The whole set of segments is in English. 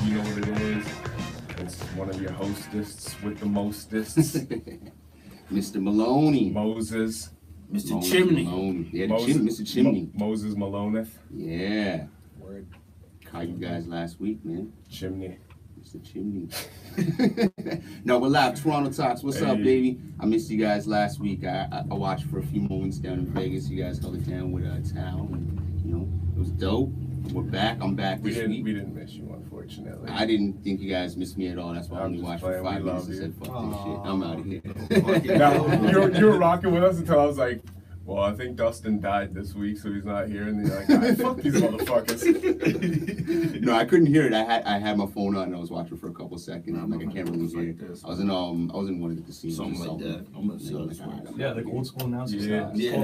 You know what it is. It's one of your hostess with the mostest. Mr. Maloney. Moses. Mr. Chimney. Maloney. Yeah, Mr. Chimney. Moses Maloneth. Yeah. Word. How you guys last week, man? Chimney. Mr. Chimney. No, we're live. Toronto Talks. What's up, baby? I missed you guys last week. I watched for a few moments down in Vegas. You guys held it down with Tal, and you know it was dope. We're back. I'm back this week. We didn't miss you, unfortunately. I didn't think you guys missed me at all. That's why I only watched for 5 minutes and said, "Fuck this shit. I'm out of here." Now, you were rocking with us until I was like, well, I think Dustin died this week, so he's not here. And you're like, ah, fuck these motherfuckers. No, I couldn't hear it. I had my phone on and I was watching for a couple seconds. I'm like, I can't really hear it. I was in one of the casinos. Something like that. I'm gonna see this one. Yeah, like old school announcers stuff. Yeah,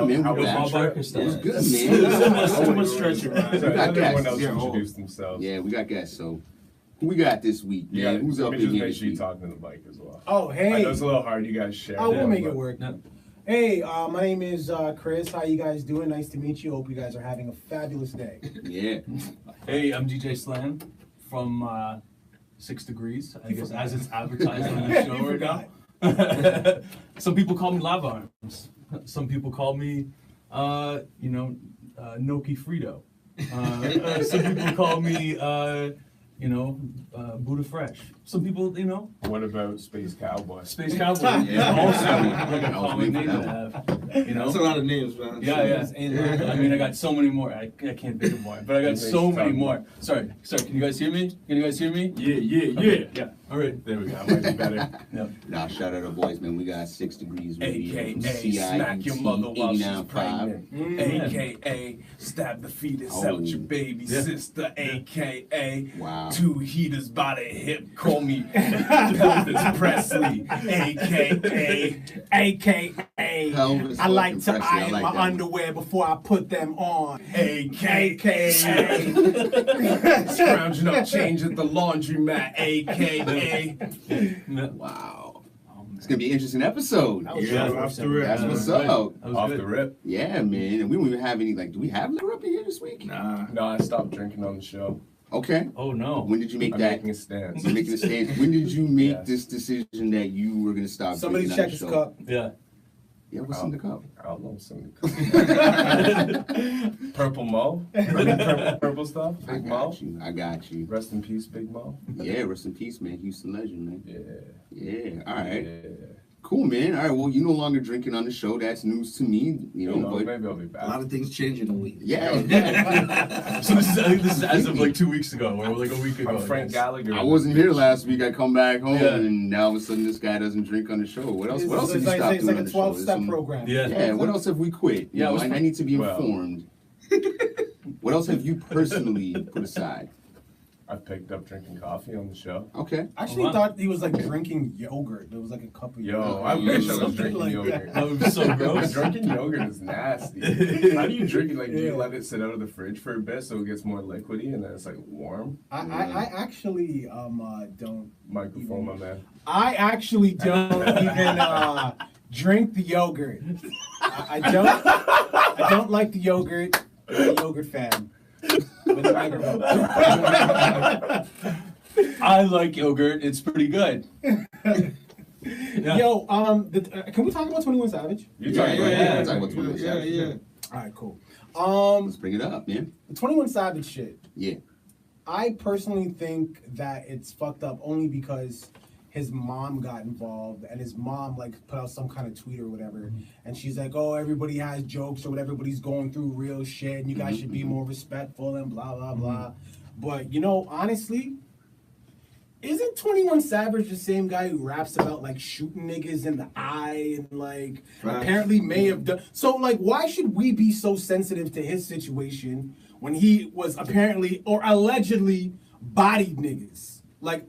man. How We're back. Bob Barker stuff. It was good, man. Too much stretching, man. Everyone else introduced themselves. Yeah, we got guests. So, who we got this week, man? Yeah, Who's up let in me here just this make sure you week? talk to the mic as well. Oh, hey. I know it's a little hard. You guys share. I will make it work. No. Hey, my name is Chris. How you guys doing? Nice to meet you. Hope you guys are having a fabulous day. Yeah. Hey, I'm DJ Slam from 6 Degrees, I guess, as it's advertised on the show right now. Some people call me Lava Arms. Some people call me, Noki Frito. Some people call me, Buddha Fresh. Some people, What about Space Cowboy? Space Cowboy. Yeah. Also, like a common name to have. That's a lot of names, man. Yeah. I mean, I got so many more. I can't think of more, but I got so many more. Sorry. Can you guys hear me? Yeah. Okay. Yeah. All right. There we go. That might be better. Yep. Nah, shout out to boys, man. We got 6 Degrees Radio. AKA smack your mother while she's 89.5. pregnant. AKA stab the fetus out your baby sister. AKA Wow. 2 heaters by the hip. Call me Elvis Presley. AKA Elvis I like to fucking Presley. I iron like my that. underwear before I put them on. AKA scrounging up change at the laundromat. AKA Wow. It's going to be an interesting episode. Yeah, off the rip. That's what's Good. up. That was off good. the rip. Yeah, man. And we don't even have any, do we have liquor up in here this week? Nah. No, I stopped drinking on the show. Okay. Oh no. When did you make I'm that? making a stance. You're making a stand. When did you make Yes. this decision that you were going to stop Somebody drinking on check the his show? cup. Yeah. Yeah, what's in the cup? I don't know, some Purple Mo. Purple stuff. Big Mo. I got you. Rest in peace, Big Mo. Yeah, rest in peace, man. Houston legend, man. Yeah. All right. Yeah. Cool, man. All right, well, you're no longer drinking on the show. That's news to me, but maybe I'll be A back. lot of things change in a week. yeah. So I think this is as of like 2 weeks ago, or like a week ago. I'm Frank Gallagher. I wasn't here last week. I come back home, Yeah. and now all of a sudden this guy doesn't drink on the show. What else? What else have It's you like, stopped it's doing like on a the show? 12-step program. Yeah. Yeah, what else have we quit? Yeah, it was I need to be well- informed. What else have you personally put aside? I've picked up drinking coffee on the show. Okay. I actually thought he was like drinking yogurt. There was like a cup of Yo, yogurt. I wish I was Something drinking like yogurt. That was so gross. Drinking yogurt is nasty. How do you drink it? Like, do you Yeah. let it sit out of the fridge for a bit so it gets more liquidy and then it's like warm? I actually don't. Microphone, my man. I actually don't even drink the yogurt. I don't like the yogurt. I'm a yogurt fan. With a microphone. I like yogurt. It's pretty good. Yeah. Yo, can we talk about 21 Savage? You talking about Let's talk about 21 Yeah. All right, cool. Let's bring it up, man. The 21 Savage shit. Yeah. I personally think that it's fucked up only because his mom got involved and his mom put out some kind of tweet or whatever, and she's like, oh, everybody has jokes or whatever, everybody's going through real shit and you guys should be more respectful and blah blah blah. But honestly, isn't 21 Savage the same guy who raps about shooting niggas in the eye and apparently may have done so? Why should we be so sensitive to his situation when he was apparently or allegedly bodied niggas?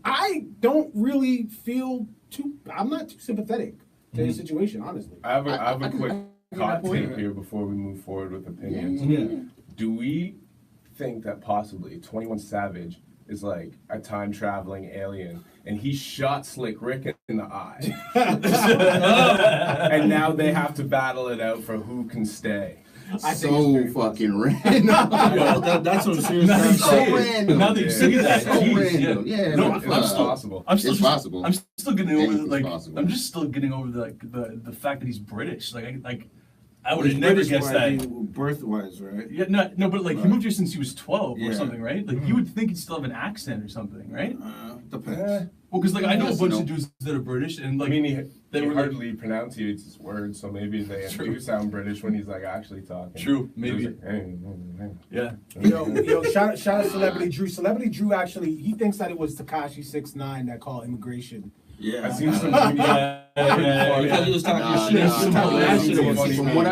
I don't really feel I'm not too sympathetic to his situation, honestly. I have a quick hot point. take here before we move forward with opinions. Yeah. Do we think that possibly 21 Savage is like a time-traveling alien and he shot Slick Rick in the eye? And now they have to battle it out for who can stay. so fucking random. That's some serious Now that you so say it, random. now that you say that, So geez, random. Yeah, No, it's I'm still possible. I'm still It's just- possible. I'm still getting over Anything's like possible. I'm just still getting over the fact that he's British. I would He's have never British guessed by that. birth-wise, right? Yeah, no, but like he Right. moved here since he was 12 or Yeah. something, right? Like you would think he'd still have an accent or something, right? Depends. Well, because like I know a Yes, bunch no. of dudes that are British and I like mean, he they were like- hardly pronunciates his words, so maybe they True. do sound British when he's like actually talking. True, maybe. He's like, hey, hey, yeah. Yo, shout out Celebrity Drew. Celebrity Drew actually, he thinks that it was Tekashi 6ix9ine that called immigration. Yeah. I've seen some Yeah, Because he was talking Nah, shit. nah, He was nah, talking nah, that shit nah. about funny. From what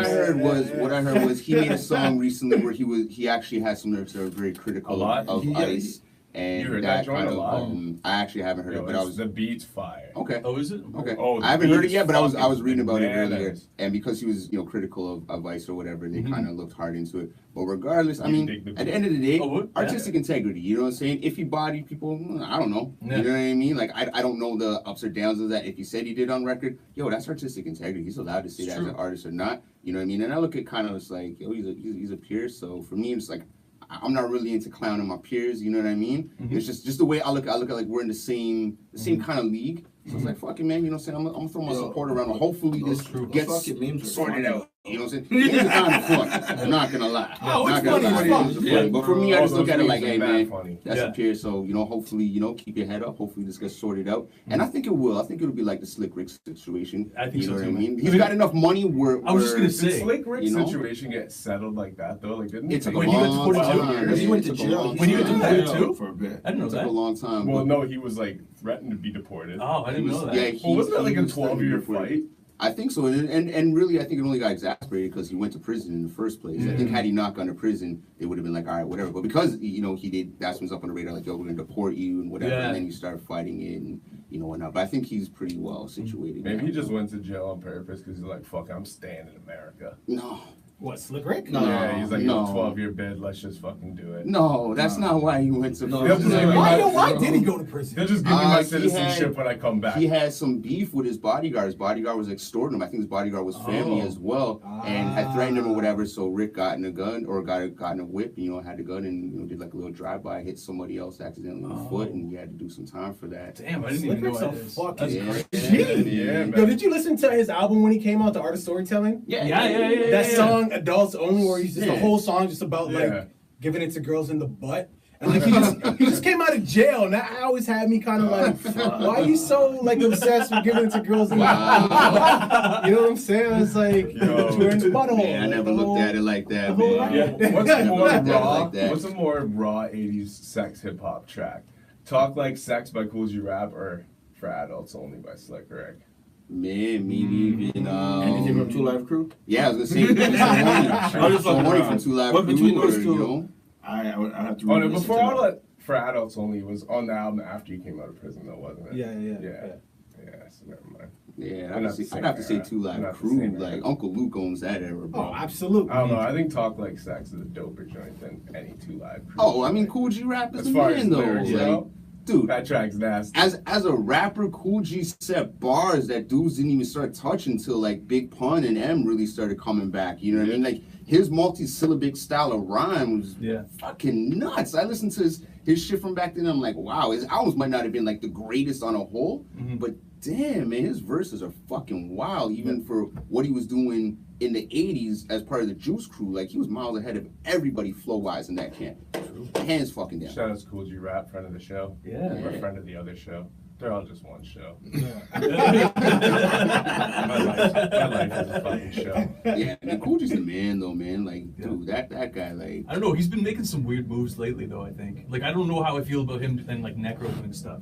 I heard was he made a song recently where he actually had some lyrics that were very critical A lot? of Yeah. Ice, and You heard that joint kind a of lot? I actually haven't heard Yo, it, but I was the beat's fire. okay. Oh, is it? Okay. Oh, the I haven't heard it beat's yet, but I was fucking reading about it earlier, bananas. and because he was critical of Ice or whatever, they Mhm. kind of looked hard into it. But regardless, I You mean, dig the at the end of the day, Oh, what? artistic integrity. You know what I'm saying? If he bodied people, I don't know. Yeah. You know what I mean? Like I don't know the ups or downs of that. If he said he did on record, yo, that's artistic integrity. He's allowed to say that as an artist or not. You know what I mean? And I look at kind of it's like, yo, he's a peer. So for me, it's like I'm not really into clowning my peers. You know what I mean? Mhm. It's just the way I look at like we're in the same kind of league. So it's like fucking man, you know what I'm saying? I'm gonna throw my support around. And hopefully this Those gets fucking memes are sorted funny. out. You know what I'm saying? Memes are kind of fun. I'm not gonna lie. Oh, Not it's gonna funny lie. as fuck. Memes are Yeah. funny. But for me, I All just look those at it memes like, are hey mad man, funny. that's Yeah. a peer. So hopefully keep your head up. Hopefully this gets sorted out. And I think it will. I think it'll be like the Slick Rick situation. I think you know so what too, I mean? man. He's got enough money where I was just gonna where- say- Did Slick Rick's You know? situation get settled like that though? Like didn't It took a When he got long deported too? time. Because he went to It took a jail. long When he went to time. jail too? For a bit. I didn't know It took a that. long time. Well, but no, he was like threatened to be deported. Oh, I didn't know that. Yeah, Well, wasn't that like a was threatened 12-year before. fight? I think so, and really, I think it only got exasperated because he went to prison in the first place. I think had he not gone to prison, they would have been like, all right, whatever. But because he did, that's when it was up on the radar, like, yo, we're gonna deport you and whatever. Yeah. And then you start fighting it and whatnot. But I think he's pretty well situated. Maybe now. he just went to jail on purpose because he's like, fuck, I'm staying in America. No, What, Slick Rick? No. Yeah, he's like, yo, no. 12-year bid, let's just fucking do it. no, that's not why he went to No, prison. that's just like- Why did he go to prison? They'll just give me my He citizenship had- when I come back. He had some beef with his bodyguard. His bodyguard was extorting him. I think his bodyguard was family Oh. as well, and had threatened him or whatever. So Rick got in a gun or got in a whip, and had the gun and did like a little drive-by, hit somebody else accidentally in the foot, and he had to do some time for that. Damn, I didn't Slick even know Rick's a that. Is. fucking That's Yeah. crazy. Yeah, man. Yo, did you listen to his album when he came out, The Art of Storytelling? Yeah. That song, Adults Only, where he's just the Yeah. whole song just about Yeah. like giving it to girls in the butt. And like he just came out of jail, and that always had me kind of like, why are you so like obsessed with giving it to girls in the butt? You know what I'm saying? It's like Yo. you're in the butthole. Man, I never looked at it like that, the whole man. Yeah, what's a more Like that, raw? like that. What's a more raw '80s sex hip hop track? Talk Like Sex by Cool G Rap or For Adults Only by Slick Rick? Man, me even. Anything from Two Live Crew? Yeah, I was gonna say. I was So fucking horny around. from Two Live What Crew, between those or, two? I would have to. Oh no, re-listen before to all that. that, For Adults Only was on the album after you came out of prison, though, wasn't it? Yeah. So never mind. Yeah, We're not the I'd have to say same Two era. Live We're not the Crew. same Like era. Uncle Luke owns that era, bro. Oh, absolutely. I don't know. I think Talk Like Sex is a doper joint than any Two Live Crew. Oh, I mean, Cool G Rap is As the far as man, though. lyrics Like, go, dude, that track's nasty. as a rapper, Cool G set bars that dudes didn't even start touching until like Big Pun and M really started coming back. You know what I mean? Like his multi-syllabic style of rhyme was fucking nuts. I listened to his shit from back then. I'm like, wow, his albums might not have been like the greatest on a whole, but damn, man, his verses are fucking wild. Even for what he was doing in the '80s as part of the Juice Crew, like he was miles ahead of everybody flow-wise in that camp. Hands fucking down. Shout out to Cool G Rap, friend of the show. Yeah. Or friend of the other show. They're all just one show. Yeah. My life is a fucking show. Yeah, and Cool G's the man though, man. Like, dude, that guy, like, I don't know. He's been making some weird moves lately, though. I think. Like, I don't know how I feel about him and like Necro doing stuff.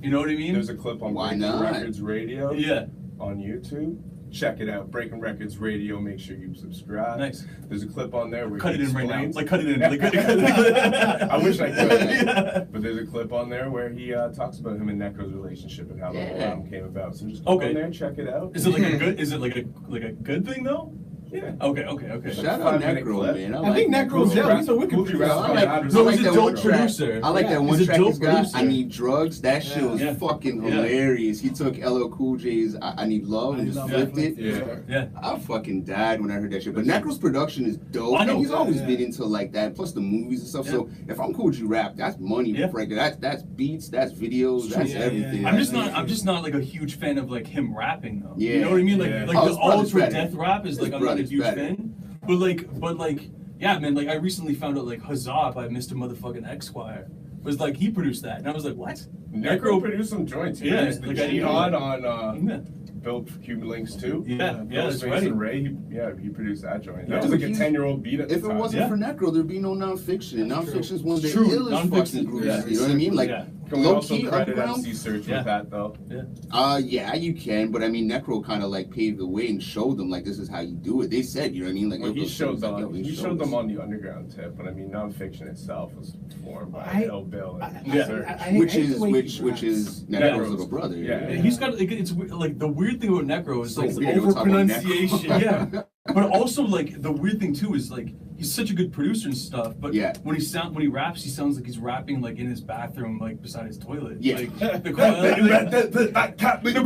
You know what I mean? There's a clip on Why Breaking not? Records Radio Yeah. on YouTube. Check it out. Breaking Records Radio. Make sure you subscribe. Nice. There's a clip on there where Cut he it in right now. explains- Like, cut it in. Like, cut it. I wish I could. Yeah. But there's a clip on there where he talks about him and Necro's relationship and how the whole Yeah. album came about. So just go Okay. on there, check it out. Is it like a good? Is it like a good thing though? Yeah. Okay. Shout out 5-minute Necro, clip. man. I think Necro's Rap. he's a wicked Cool G producer. Rap. I like, Yeah, I No, like he's a that dope one track. producer. I like that He's one a track dope he's got. producer. I Need Drugs. That shit was Yeah. fucking Yeah. hilarious. He took LL Cool J's I Need Love and just flipped it. Yeah. I fucking died when I heard that shit. But Necro's production is dope. I know. And he's always Yeah. been into like that. Plus the movies and stuff. Yeah. So if I'm Cool G Rap, that's money Yeah. right there. That's beats. That's videos. That's Yeah, everything. yeah. I'm just not like a huge fan of like him rapping though. Yeah. You know what I mean? Like Yeah. like Oh, the his brother's ultra better. death rap is like His I'm not a brother's huge better. fan. But like yeah, man, like I recently found out like Huzzah by Mr. Motherfucking Esquire was like he produced that. And I was like, what? Necro produced some joints. He Yeah, produced the like I Jihad know. on Yeah. Built Cuban Links too. Yeah, that's Space right. and Ray, he produced that joint. Yeah, That was like but a he's- 10-year-old beat at the If it time. wasn't Yeah. for Necro, there'd be no nonfiction. Nonfiction's one of the True. illest Nonfiction's fucking groups. yeah, You know what I mean? Like, Yeah. Can we low also key credit underground. MC Search Yeah. with that though? Yeah. Yeah, you can, but I mean, Necro kind of like paved the way and showed them like this is how you do it. They said, you know what I mean? Like Well, he those showed things, like, yo, them. He showed them on the underground tip, but I mean, nonfiction itself was formed by El Bill and Yeah. Search. which hate is the way he which is Yeah. Necro's little brother. Yeah. Yeah, he's got like it's like the weird thing about Necro is So like weird, we'll talk about overpronunciation. Necro. Yeah, but also like the weird thing too is like he's such a good producer and stuff. But Yeah. when he raps, he sounds like he's rapping like in his bathroom, like beside his toilet. Yeah. Like, but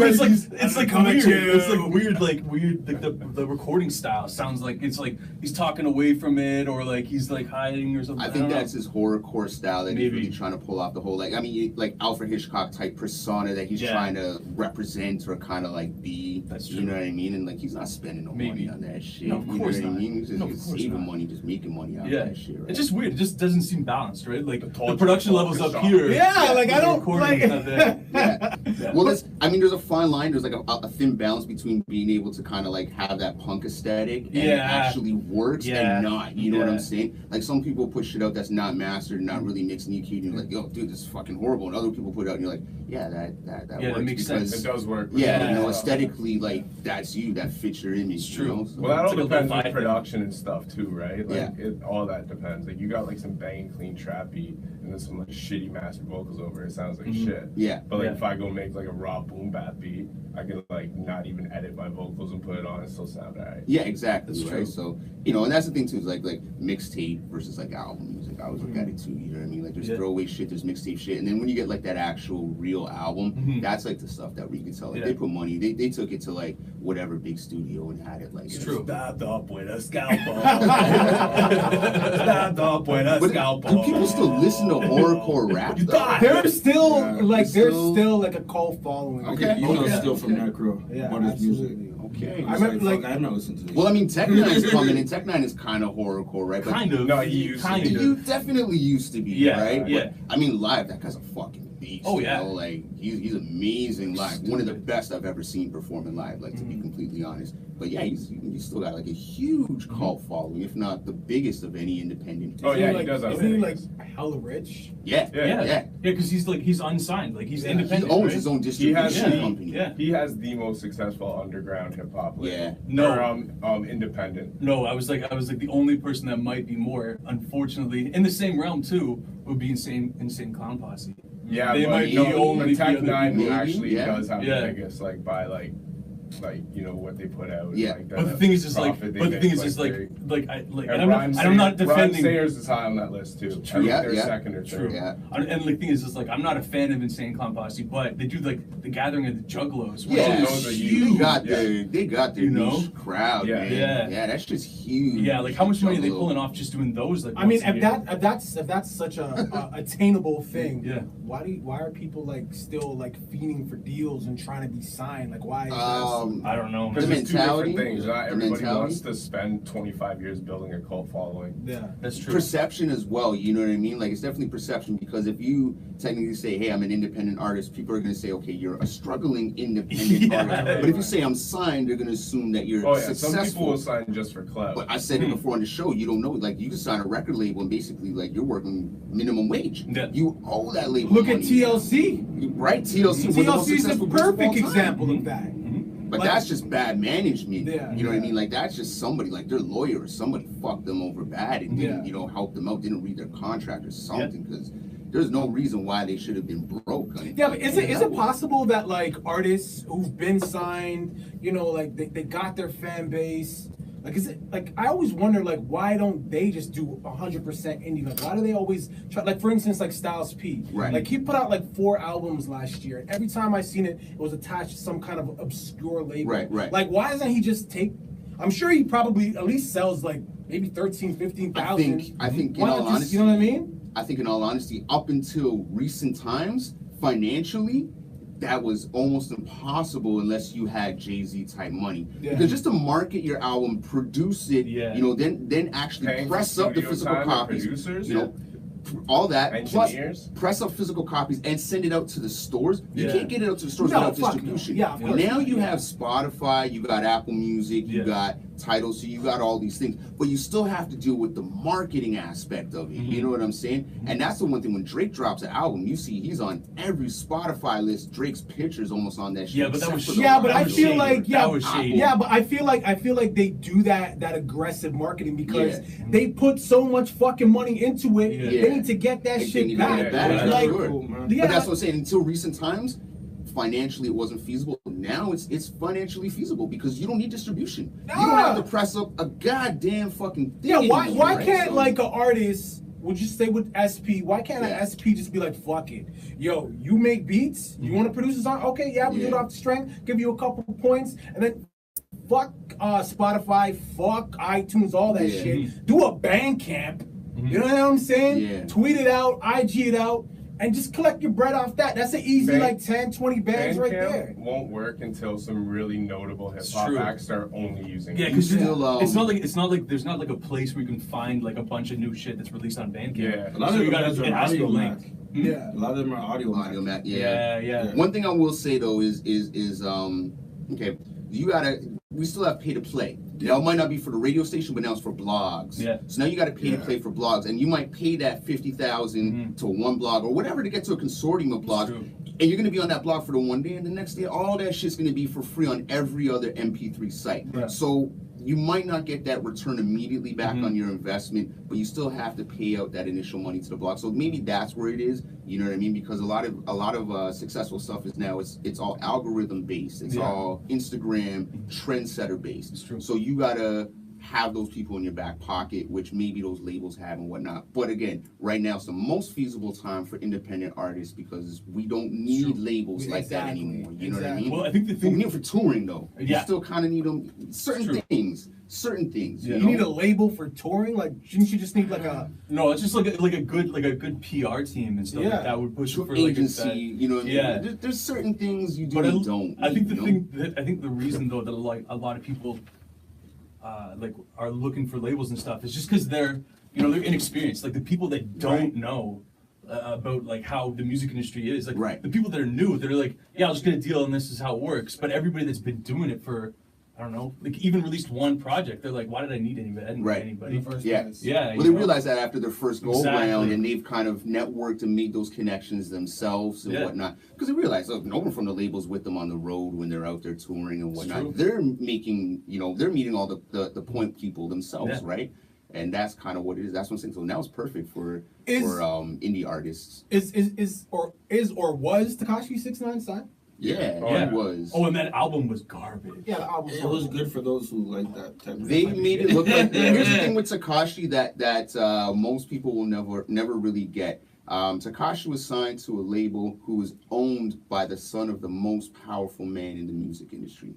it's like weird. It's like weird. Like the recording style sounds like it's like he's talking away from it or like he's like hiding or something. I think don't that's know. his horrorcore style that he's Maybe. really trying to pull off the whole like like Alfred Hitchcock type persona that he's Yeah. trying to represent or kind of like be. That's You true. know what I mean? And like he's not spending no Maybe. money on that shit. No, of you know course what I not. mean? He's just No, of he's course saving not. money, just making money out Yeah, of that shit. Right? it's just weird. It just doesn't seem balanced, right? Like the culture production is levels up shot. here. Yeah, like, I the don't, recording is not there. Yeah. Well, there's a fine line. There's like a thin balance between being able to kind of like have that punk aesthetic and it Yeah. actually works Yeah. and not. You know what Yeah. I'm saying? Like some people put shit out that's not mastered, not really mixed and EQ'd, and you're like, yo, dude, this is fucking horrible. And other people put it out and you're like, yeah, that Yeah, works that makes because sense. It does work. yeah, you know, Yeah. aesthetically, like that's you, that fits your image. It's you true. know? So- Well, that all It's like a depends lo-fi on production and stuff too, right? Like Yeah. all that depends. Like you got like some banging clean trap beat and then some like shitty mastered vocals over it. It sounds like Mhm. shit. Yeah. But like Yeah. if I go make like a raw boom bap beat, I can like not even edit my vocals and put it on and still sound alright. Yeah, exactly. That's right. true. So and that's the thing too is like mixtape versus like album music. I always look at it too. You know what I mean? Like there's Yeah. throwaway shit, there's mixtape shit, and then when you get like that actual real album, Mhm. that's like the stuff that we can tell. Like Yeah. they put money, they took it to like whatever big studio and had it like. It's true. Stand up with a scalpel. Stand up with a But scalpel. do people still listen to horrorcore rap? You though? die. There's still Yeah, like it's there's still- still like a cult following. Okay. You know, Okay. still from Necro. Yeah, What is absolutely. music? Okay. I remember, like- I'm not listening to this. Well, I mean, Tech Nine's coming, and Tech Nine is kind of horrorcore, right? But Kind of. No, he used to kind be. of. You definitely used to be, Yeah, right? yeah. But, I mean, live, that guy's a fucking beast. Oh, you yeah. know? Like he's amazing live. One of the best I've ever seen performing live. Like to be Mhm. completely honest. But yeah, he's still got like a huge cult following, if not the biggest of any independent. Oh, yeah, he like, does have Isn't he like videos. hella rich? Yeah, Yeah. yeah. Yeah, because he's unsigned. Like he's Yeah. He independent. owns right? his own He distribution has Yeah. company. Yeah. He has the most successful underground hip hop. Yeah. No. Or, independent. No, I was like the only person that might be more, unfortunately, in the same realm too, would be Insane Clown Posse. Yeah, They but might be no, only but Tech the other Nine people. actually Yeah. does have Yeah. the biggest, like by like you know what they put out. Yeah. Like, But the thing is just like, profit they but the make, thing is just like, they- and I'm not defending. Rhyme Sayers is high on that list too. I think Yeah, they're yeah. second or True. third. Yeah. And the thing is just like, I'm not a fan of Insane Clown Posse, but they do like the Gathering of the Juggalos. which Yeah, is those are huge. they got their You know? niche crowd, Yeah. man. Yeah. Yeah, that's just huge. Yeah, like how much money are they Juggalo. pulling off just doing those? Like, I mean, once a if year? that's such a attainable thing, Yeah. why are people like still like fiending for deals and trying to be signed? Like why is I don't know. Because The it's two different mentality? things. Not The everybody mentality? wants to spend 25 years building a cult following. that? Yeah. That's true. Perception as well, you know what I mean? Like it's definitely perception because if you technically say, hey, I'm an independent artist, people are gonna say, okay, you're a struggling independent Yeah. artist. But if you say I'm signed, they're gonna assume that you're Oh yeah, some people successful. will sign just for clout. But I said it before on the show, you don't know, like you can sign a record label and basically like you're working minimum wage. Yeah. You owe that label Look at money. TLC. Right? TLC was the most TLC is a successful group of all perfect time. example of that. But Like- that's just bad management. Yeah. You know what I mean? Like that's just somebody, like their lawyer or somebody fucked them over bad and didn't, Yeah. help them out, didn't read their contract or something, because there's no reason why they should have been broke. Yeah, but is it possible that like artists who've been signed, like they got their fan base, Like, is it like I always wonder, like, why don't they just do 100% indie? Like, why do they always try? Like, for instance, like Styles P. Right. Like, he put out like 4 albums last year, and every time I seen it, it was attached to some kind of obscure label. Right. Like, why doesn't he just take? I'm sure he probably at least sells like maybe 13, 15,000. I think in Why all not just, honesty, you know what I mean? I think in all honesty, up until recent times, financially, that was almost impossible unless you had Jay-Z type money. Yeah. Because just to market your album, produce it, Yeah. you know, then actually Paying for press up the studio physical time and copies, producers? you know, all that, Engineers? plus press up physical copies and send it out to the stores. You Yeah. can't get it out to the stores No, without fuck no. distribution. Yeah, of course Now not. you Yeah. have Spotify, you got Apple Music, you Yeah. got Tidal, so you got all these things, but you still have to deal with the marketing aspect of it. You know what I'm saying? And that's the one thing when Drake drops an album, you see he's on every Spotify list. Drake's pictures almost on that shit. Yeah, but that except was for the Yeah, but I live was feel shady. like That was shady. yeah, but I feel like they do that aggressive marketing because Yeah. they put so much fucking money into it. Yeah. They need to get that They shit need to back. get it back, Yeah, Like, sure. Cool, man. yeah, But that's what I'm saying. Until recent times, financially it wasn't feasible. Now it's financially feasible because you don't need distribution. You don't have to press up a goddamn fucking thing. yeah. Why anymore, right? can't So- like an artist? Would you stay with SP? Why can't an Yeah. SP just be like, fuck it, yo, you make beats, you want to produce a song? Okay, yeah, we do it Yeah. off the strength, give you a couple points, and then fuck Spotify, fuck iTunes, all that Yeah. shit. Do a Bandcamp. You know what I'm saying? Yeah. Tweet it out, IG it out, and just collect your bread off that. That's an easy Band- like 10, 20 bands right Bandcamp there. won't work until some really notable hip hop true. acts start only using Yeah, it. because still, it's not like there's not like a place where you can find like a bunch of new shit that's released on Bandcamp. Yeah. A lot So of you them gotta, are it has to be audio linked. Mac. Yeah. A lot of them are audio Audio Mac. Mac, yeah. Yeah. One thing I will say though is okay, we still have pay to play. Now it might not be for the radio station, but now it's for blogs. Yeah. So now you got to pay to play for blogs, and you might pay that 50,000 to one blog or whatever to get to a consortium of blogs, true. and you're gonna be on that blog for the one day, and the next day all that shit's gonna be for free on every other MP3 site. Right. So you might not get that return immediately back on your investment, but you still have to pay out that initial money to the blog. So maybe that's where it is. You know what I mean? Because a lot of successful stuff is now it's all algorithm based. It's all Instagram trendsetter based. It's true. So you gotta have those people in your back pocket, which maybe those labels have and whatnot. But again, right now it's the most feasible time for independent artists because we don't need labels like that Exactly. anymore. You know what I Exactly. mean? Well, I think the But we thing. need it for touring though. You Yeah. still kind of need them. Certain True. things. Yeah. You need a label for touring? Like, shouldn't you just need like a... No, it's just like a good PR team and stuff Yeah. like that would push for like agency, that. you know what I mean? Yeah. There's certain things you do But and don't. I think the you know? thing that I think the reason though that like a lot of people like are looking for labels and stuff is just because they're they're inexperienced. Like the people that don't know about like how the music industry is. Like Right. the people that are new, they're like, yeah, I'll just get a deal and this is how it works. But everybody that's been doing it for I don't know, like even released one project, they're like, why did I need anybody? I didn't need Right. anybody. in the first Yeah. place? Yeah. Well, you they know? realize that after their first go Exactly. around, and they've kind of networked and made those connections themselves and Yeah. whatnot. Because they realize, look, no one from the labels with them on the road when they're out there touring and whatnot. true. They're making, they're meeting all the point people themselves, Yeah. right? And that's kind of what it is. That's what I'm saying. So now it's perfect for Is- indie artists. Is or was Tekashi 6ix9ine signed? Yeah, Yeah. it was. Oh, and that album was garbage. Yeah, the album It was good for those who like that type of They type of made shit. it look like. Here's the thing with Tekashi that most people will never really get. Tekashi was signed to a label who was owned by the son of the most powerful man in the music industry.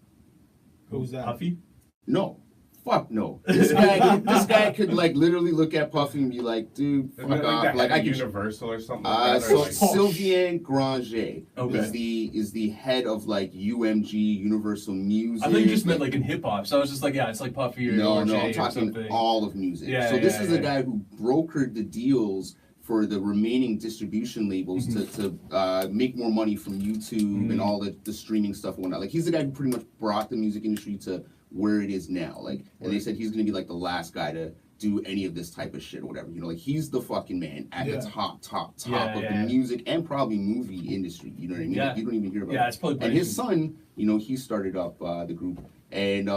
Who's that? Puffy? No, fuck no. This guy could like literally look at Puffy and be like, dude, Isn't fuck it off. like Like that I could. Universal or something like that? So Or like- Sylvain Granger Okay. is the head of like UMG Universal Music. I thought you just meant like in hip hop, so I was just like, yeah, it's like Puffy or No, Jay I'm or talking something. all of music. Yeah, So this yeah, is the yeah. guy who brokered the deals for the remaining distribution labels to make more money from YouTube and all the streaming stuff and whatnot. Like he's the guy who pretty much brought the music industry to where it is now. Like, and they said he's gonna be like the last guy to do any of this type of shit or whatever. Like he's the fucking man at the top Yeah, of yeah. the music and probably movie industry. You know what I mean? Yeah. Like, you don't even hear about Yeah, it. it's probably And his son, he started up the group. And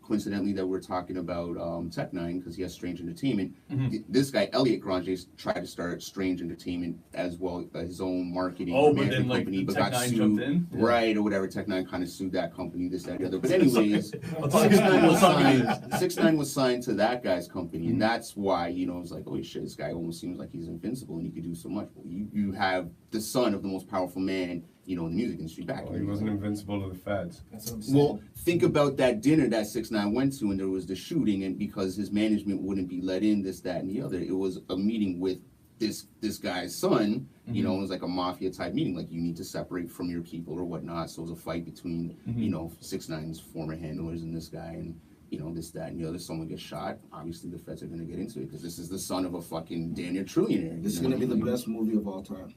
coincidentally that we're talking about Tech9 because he has Strange Entertainment. Mm-hmm. This guy Elliot Grange tried to start Strange Entertainment as well, his own marketing Oh, but management then, like, company, but got Tech9 sued, jumped in? Yeah. right, or whatever. Tech9 kind of sued that company, this, that, the other. But anyways, I'll talk about 6ix9ine was signed to that guy's company, Mm-hmm. and that's why, you know, it's like, holy shit, this guy almost seems like he's invincible and he could do so much. Well, you have the son of the most powerful man, you know, in the music industry back. Well, he wasn't invincible to the feds. That's what I'm saying. Well, think about that dinner that 6ix9ine went to, and there was the shooting, and because his management wouldn't be let in, this, that, and the other, it was a meeting with this guy's son. You know, it was like a mafia type meeting, like you need to separate from your people or whatnot. So it was a fight between, you know, 6ix9ine's former handlers and this guy, and you know, this, that, and the other. Someone gets shot. Obviously, the feds are gonna get into it because this is the son of a fucking damn near trillionaire. This is gonna be the best movie of all time.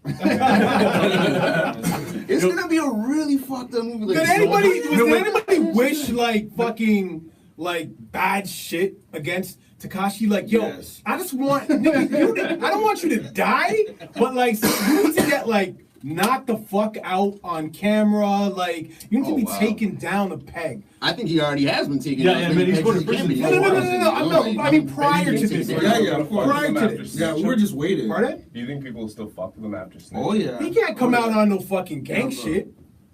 It's gonna be a really fucked up movie. Like, Did anybody wish like fucking like bad shit against Tekashi? Like, yo, Yes. I just want nigga, I don't want you to die, but like you need to get like knocked the fuck out on camera. Like you need to Oh, be wow. taken down a peg. I think he already has been taken. Yeah, out yeah, as but many he's pegs going as to he can prison be. for No, I mean Like, prior to he's this. taken right? out. Yeah, of course. Prior to After this. Yeah, we were just waiting. Pardon? Do you think people will still fuck with him after snitching? Oh yeah. He can't come out on no fucking gang Yeah, bro. shit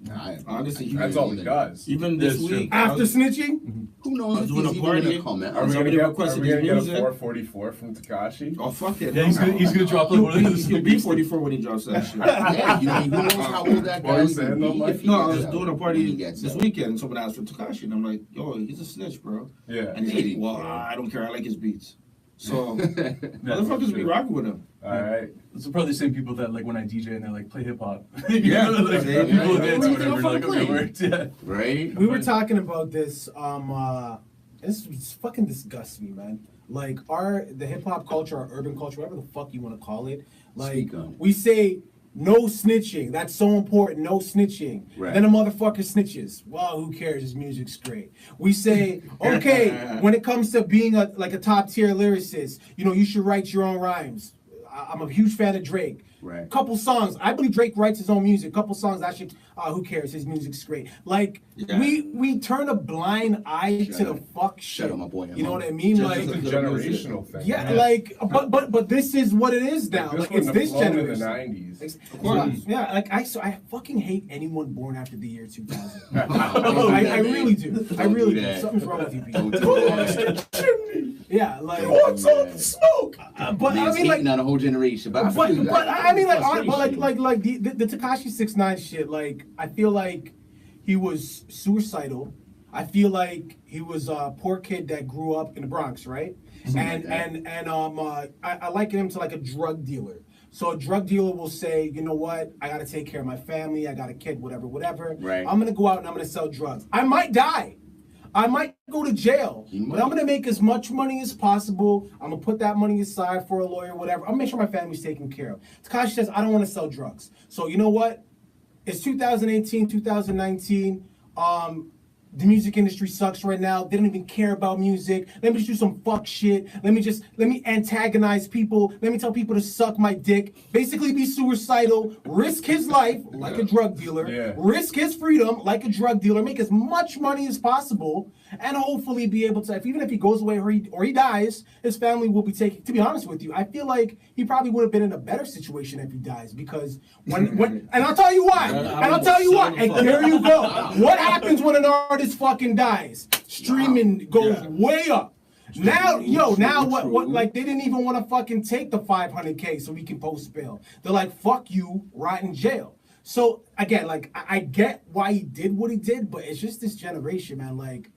Nah, Honestly, he That's didn't all do he that. does. Even this That's true. week, after snitching. who knows I was if doing he's a even party. gonna comment? Are we gonna Somebody get, requested are we gonna his get a music. 444 from Tekashi? Oh fuck it. Yeah, he's gonna drop like one of those. He'll be 44 when he drops that shit. Yeah, you know, who knows how old that What guy are you is saying, gonna though, be Mike? if he No, I gets was out, doing a when he party gets this out. weekend. Someone asked for Tekashi, and I'm like, yo, he's a snitch, bro. Yeah. And he's like, well, I don't care. I like his beats. So Yeah, motherfuckers be rocking with him. All right. It's probably the same people that like when I DJ and they're like play hip hop. Yeah, like, yeah, people will yeah. dance What or are you whatever. gonna Like, okay, fucking worked. Yeah. Right? We were talking about this. This fucking disgusts me, man. Like the hip hop culture, our urban culture, whatever the fuck you want to call it. Like Speak on. we say no snitching. That's so important. No snitching. Right. Then a motherfucker snitches. Well, who cares? His music's great. We say okay when it comes to being a top tier lyricist. You know you should write your own rhymes. I'm a huge fan of Drake. Right. Couple songs. I believe Drake writes his own music. Couple songs. I should. Who cares? His music's great. Like Yeah. we turn a blind eye Shut to up. the fuck Shut shit. up, my boy. You know what I mean? Just Like It's a generational thing. yeah, man. like but this is what it is now. Like it's wouldn't have this flown in the generation. 90s. Of course. Yeah, like I fucking hate anyone born after the year 2000. Wow. I really do. I Don't really do do. that. Something's wrong with you, Don't people. do that. Yeah, like What's up, smoke? But I Man's mean, like, hating on a whole generation. But but I mean, like, frustration. the Tekashi 6ix9ine shit. Like, I feel like he was suicidal. I feel like he was a poor kid that grew up in the Bronx, right? Something And like I liken him to like a drug dealer. So a drug dealer will say, you know what? I got to take care of my family. I got a kid, whatever. Right. I'm gonna go out and I'm gonna sell drugs. I might die. I might go to jail, but I'm gonna make as much money as possible. I'm gonna put that money aside for a lawyer, whatever. I'm gonna make sure my family's taken care of. Tekashi says, I don't want to sell drugs. So you know what? It's 2018, 2019. The music industry sucks right now. They don't even care about music. Let me just do some fuck shit. Let me antagonize people. Let me tell people to suck my dick. Basically be suicidal, risk his life like a drug dealer, risk his freedom like a drug dealer, make as much money as possible, and hopefully be able to, even if he goes away or he dies, his family will be taken. To be honest with you, I feel like he probably would have been in a better situation if he dies, because when and I'll tell you why. And there you go. What happens when an artist fucking dies? Streaming goes way up. Now what like they didn't even want to fucking take the $500K so we can post bail. They're like, fuck you, rot in jail. So again, like I get why he did what he did, but it's just this generation, man. Like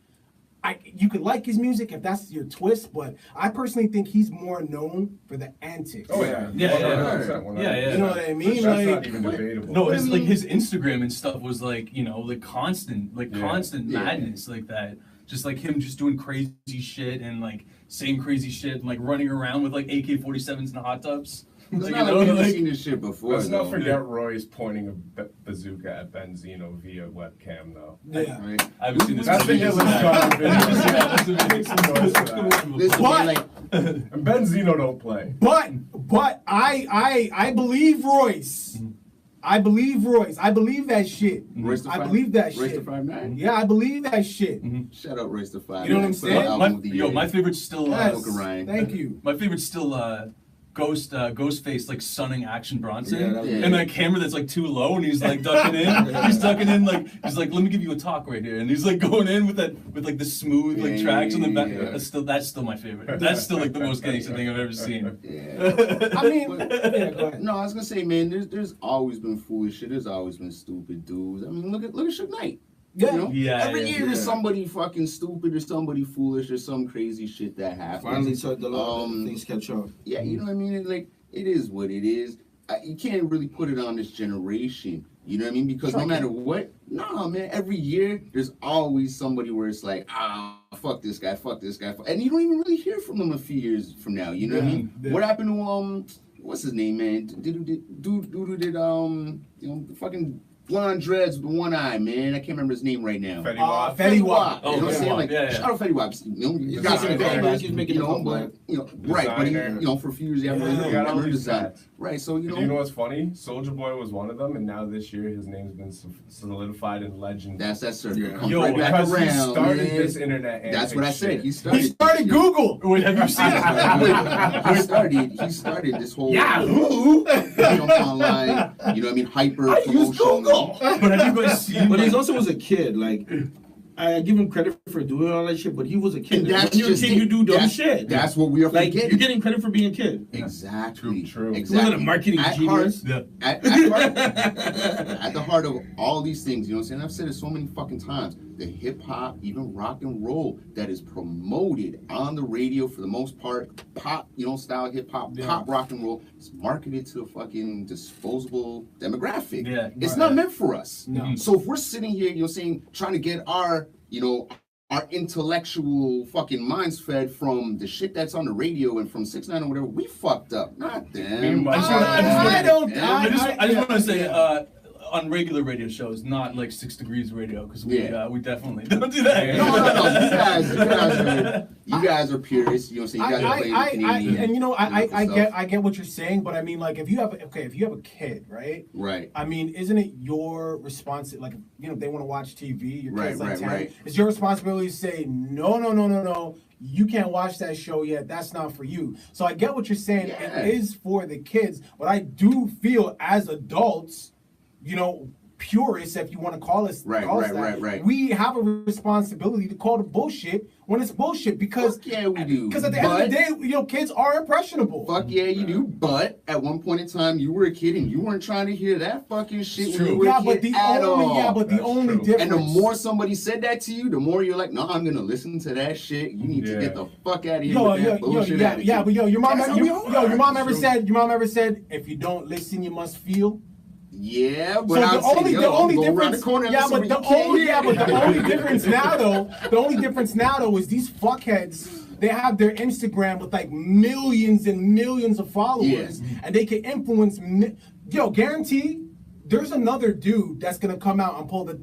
you could like his music if that's your twist, but I personally think he's more known for the antics. Oh yeah. Yeah. You know what I mean? That's Like, not even debatable. No, it's like his Instagram and stuff was like, you know, like constant madness like that. Just like him just doing crazy shit and like saying crazy shit and like running around with like AK-47s in hot tubs. It's Like, not you know, like we've like, seen this shit before. Let's not though. forget Roy's pointing a bazooka at Benzino via webcam, though. yeah. Right? I haven't seen this. That's the video. illest shot I haven't seen that. That's the video. Make some noise for that. Listen, But- man, like, And Benzino don't play. But I believe Royce. I believe Royce. I believe that shit. Royce I believe that Royce shit. the 5'9"? Yeah, I believe that shit. Shout out Royce the 5'9". You know what I'm saying? My favorite's still Yes. Ryan. Thank you. my favorite's still Ghostface like sunning Action Bronson, Yeah, that was- and that camera that's like too low, and he's like ducking in. He's ducking in like he's like, let me give you a talk right here, and he's like going in with like the smooth like tracks on the back. Yeah. That's still my favorite. That's still like the most gangster thing I've ever seen. Yeah. I mean, yeah, go ahead. No, I was gonna say, man, there's always been foolish shit. There's always been stupid dudes. I mean, look at Suge Knight. Yeah. You know? Yeah, Every yeah. year there's somebody fucking stupid or somebody foolish or some crazy shit that happens. Finally started the law. Things catch up. Yeah, you know what I mean? It is what it is. You can't really put it on this generation. You know what I mean? Because no matter what, nah, man, every year there's always somebody where it's like, fuck this guy, and you don't even really hear from them a few years from now. You know what I mean? Yeah. What happened to what's his name, man? Dude the fucking blonde dreads with the one eye, man. I can't remember his name right now. Fetty Wap. Fetty Wap. You know what I'm Fetty saying? Wap, Like, yeah. shout out Fetty Wap. You know, you He's got some making a comeback, comeback. He's making you a know, comeback. but, you know, right, but he, Designer. you know, for a few years, Yeah, he got all murdered these that. tats. Right, so, you Do know. you know what's funny? Soulja Boy was one of them, and now this year his name's been solidified in legend. That's that circle. Yeah. Comes Yo, right back because around, he started man. this internet antics That's what I said. shit. He started. He started Google. Wait, have you seen it? He started this whole Yahoo. jump online, you know what I mean, hyper I use promotion. Google. But have you guys seen? But like, he also was a kid. Like, I give him credit for doing all that shit, but he was a kid. And that's When you're a just kid, it. you do dumb That's- shit. That's what we are like, forgetting. you're getting credit for being a kid. Exactly. True. He Exactly. wasn't a marketing At genius. heart- Yeah. At the heart of all these things, you know what I'm saying? I've said it so many fucking times. The hip hop, even rock and roll, that is promoted on the radio for the most part, pop, you know, style hip hop, pop rock and roll, is marketed to a fucking disposable demographic. Yeah, It's right. not meant for us. No. So if we're sitting here, you know, saying, trying to get our, you know, our intellectual fucking minds fed from the shit that's on the radio and from 6ix9ine or whatever, we fucked up. Not them. I just I just want to say, on regular radio shows, not like 6 Degrees Radio, because we definitely don't do that. No. You guys are purists. You know what I'm saying? You guys are playing Canadian. And you know, I stuff. get what you're saying, but I mean, like, if you have a kid, right? Right. I mean, isn't it your responsibility? Like, you know, if they want to watch TV, your kid's like Right, 10, right. it's your responsibility to say no. You can't watch that show yet. That's not for you. So I get what you're saying. Yeah. It is for the kids, but I do feel as adults, you know, purists, if you want to call us, Right. we have a responsibility to call the bullshit when it's bullshit, because Fuck yeah, we do. because at the end of the day, you know, kids are impressionable. Fuck yeah, you do. But at one point in time, you were a kid and you weren't trying to hear that fucking shit when you were a kid at all. The only difference. And the more somebody said that to you, the more you're like, no, I'm gonna listen to that shit. You need to get the fuck out of here with that bullshit attitude. but your mom, That's how we are. your mom ever said, if you don't listen, you must feel. Yeah, but So I'm saying, the only go around difference, the corner and yeah, listen, but you can't the hear. only difference now though, is these fuckheads. They have their Instagram with like millions and millions of followers, and they can influence. Guarantee. There's another dude that's gonna come out and pull the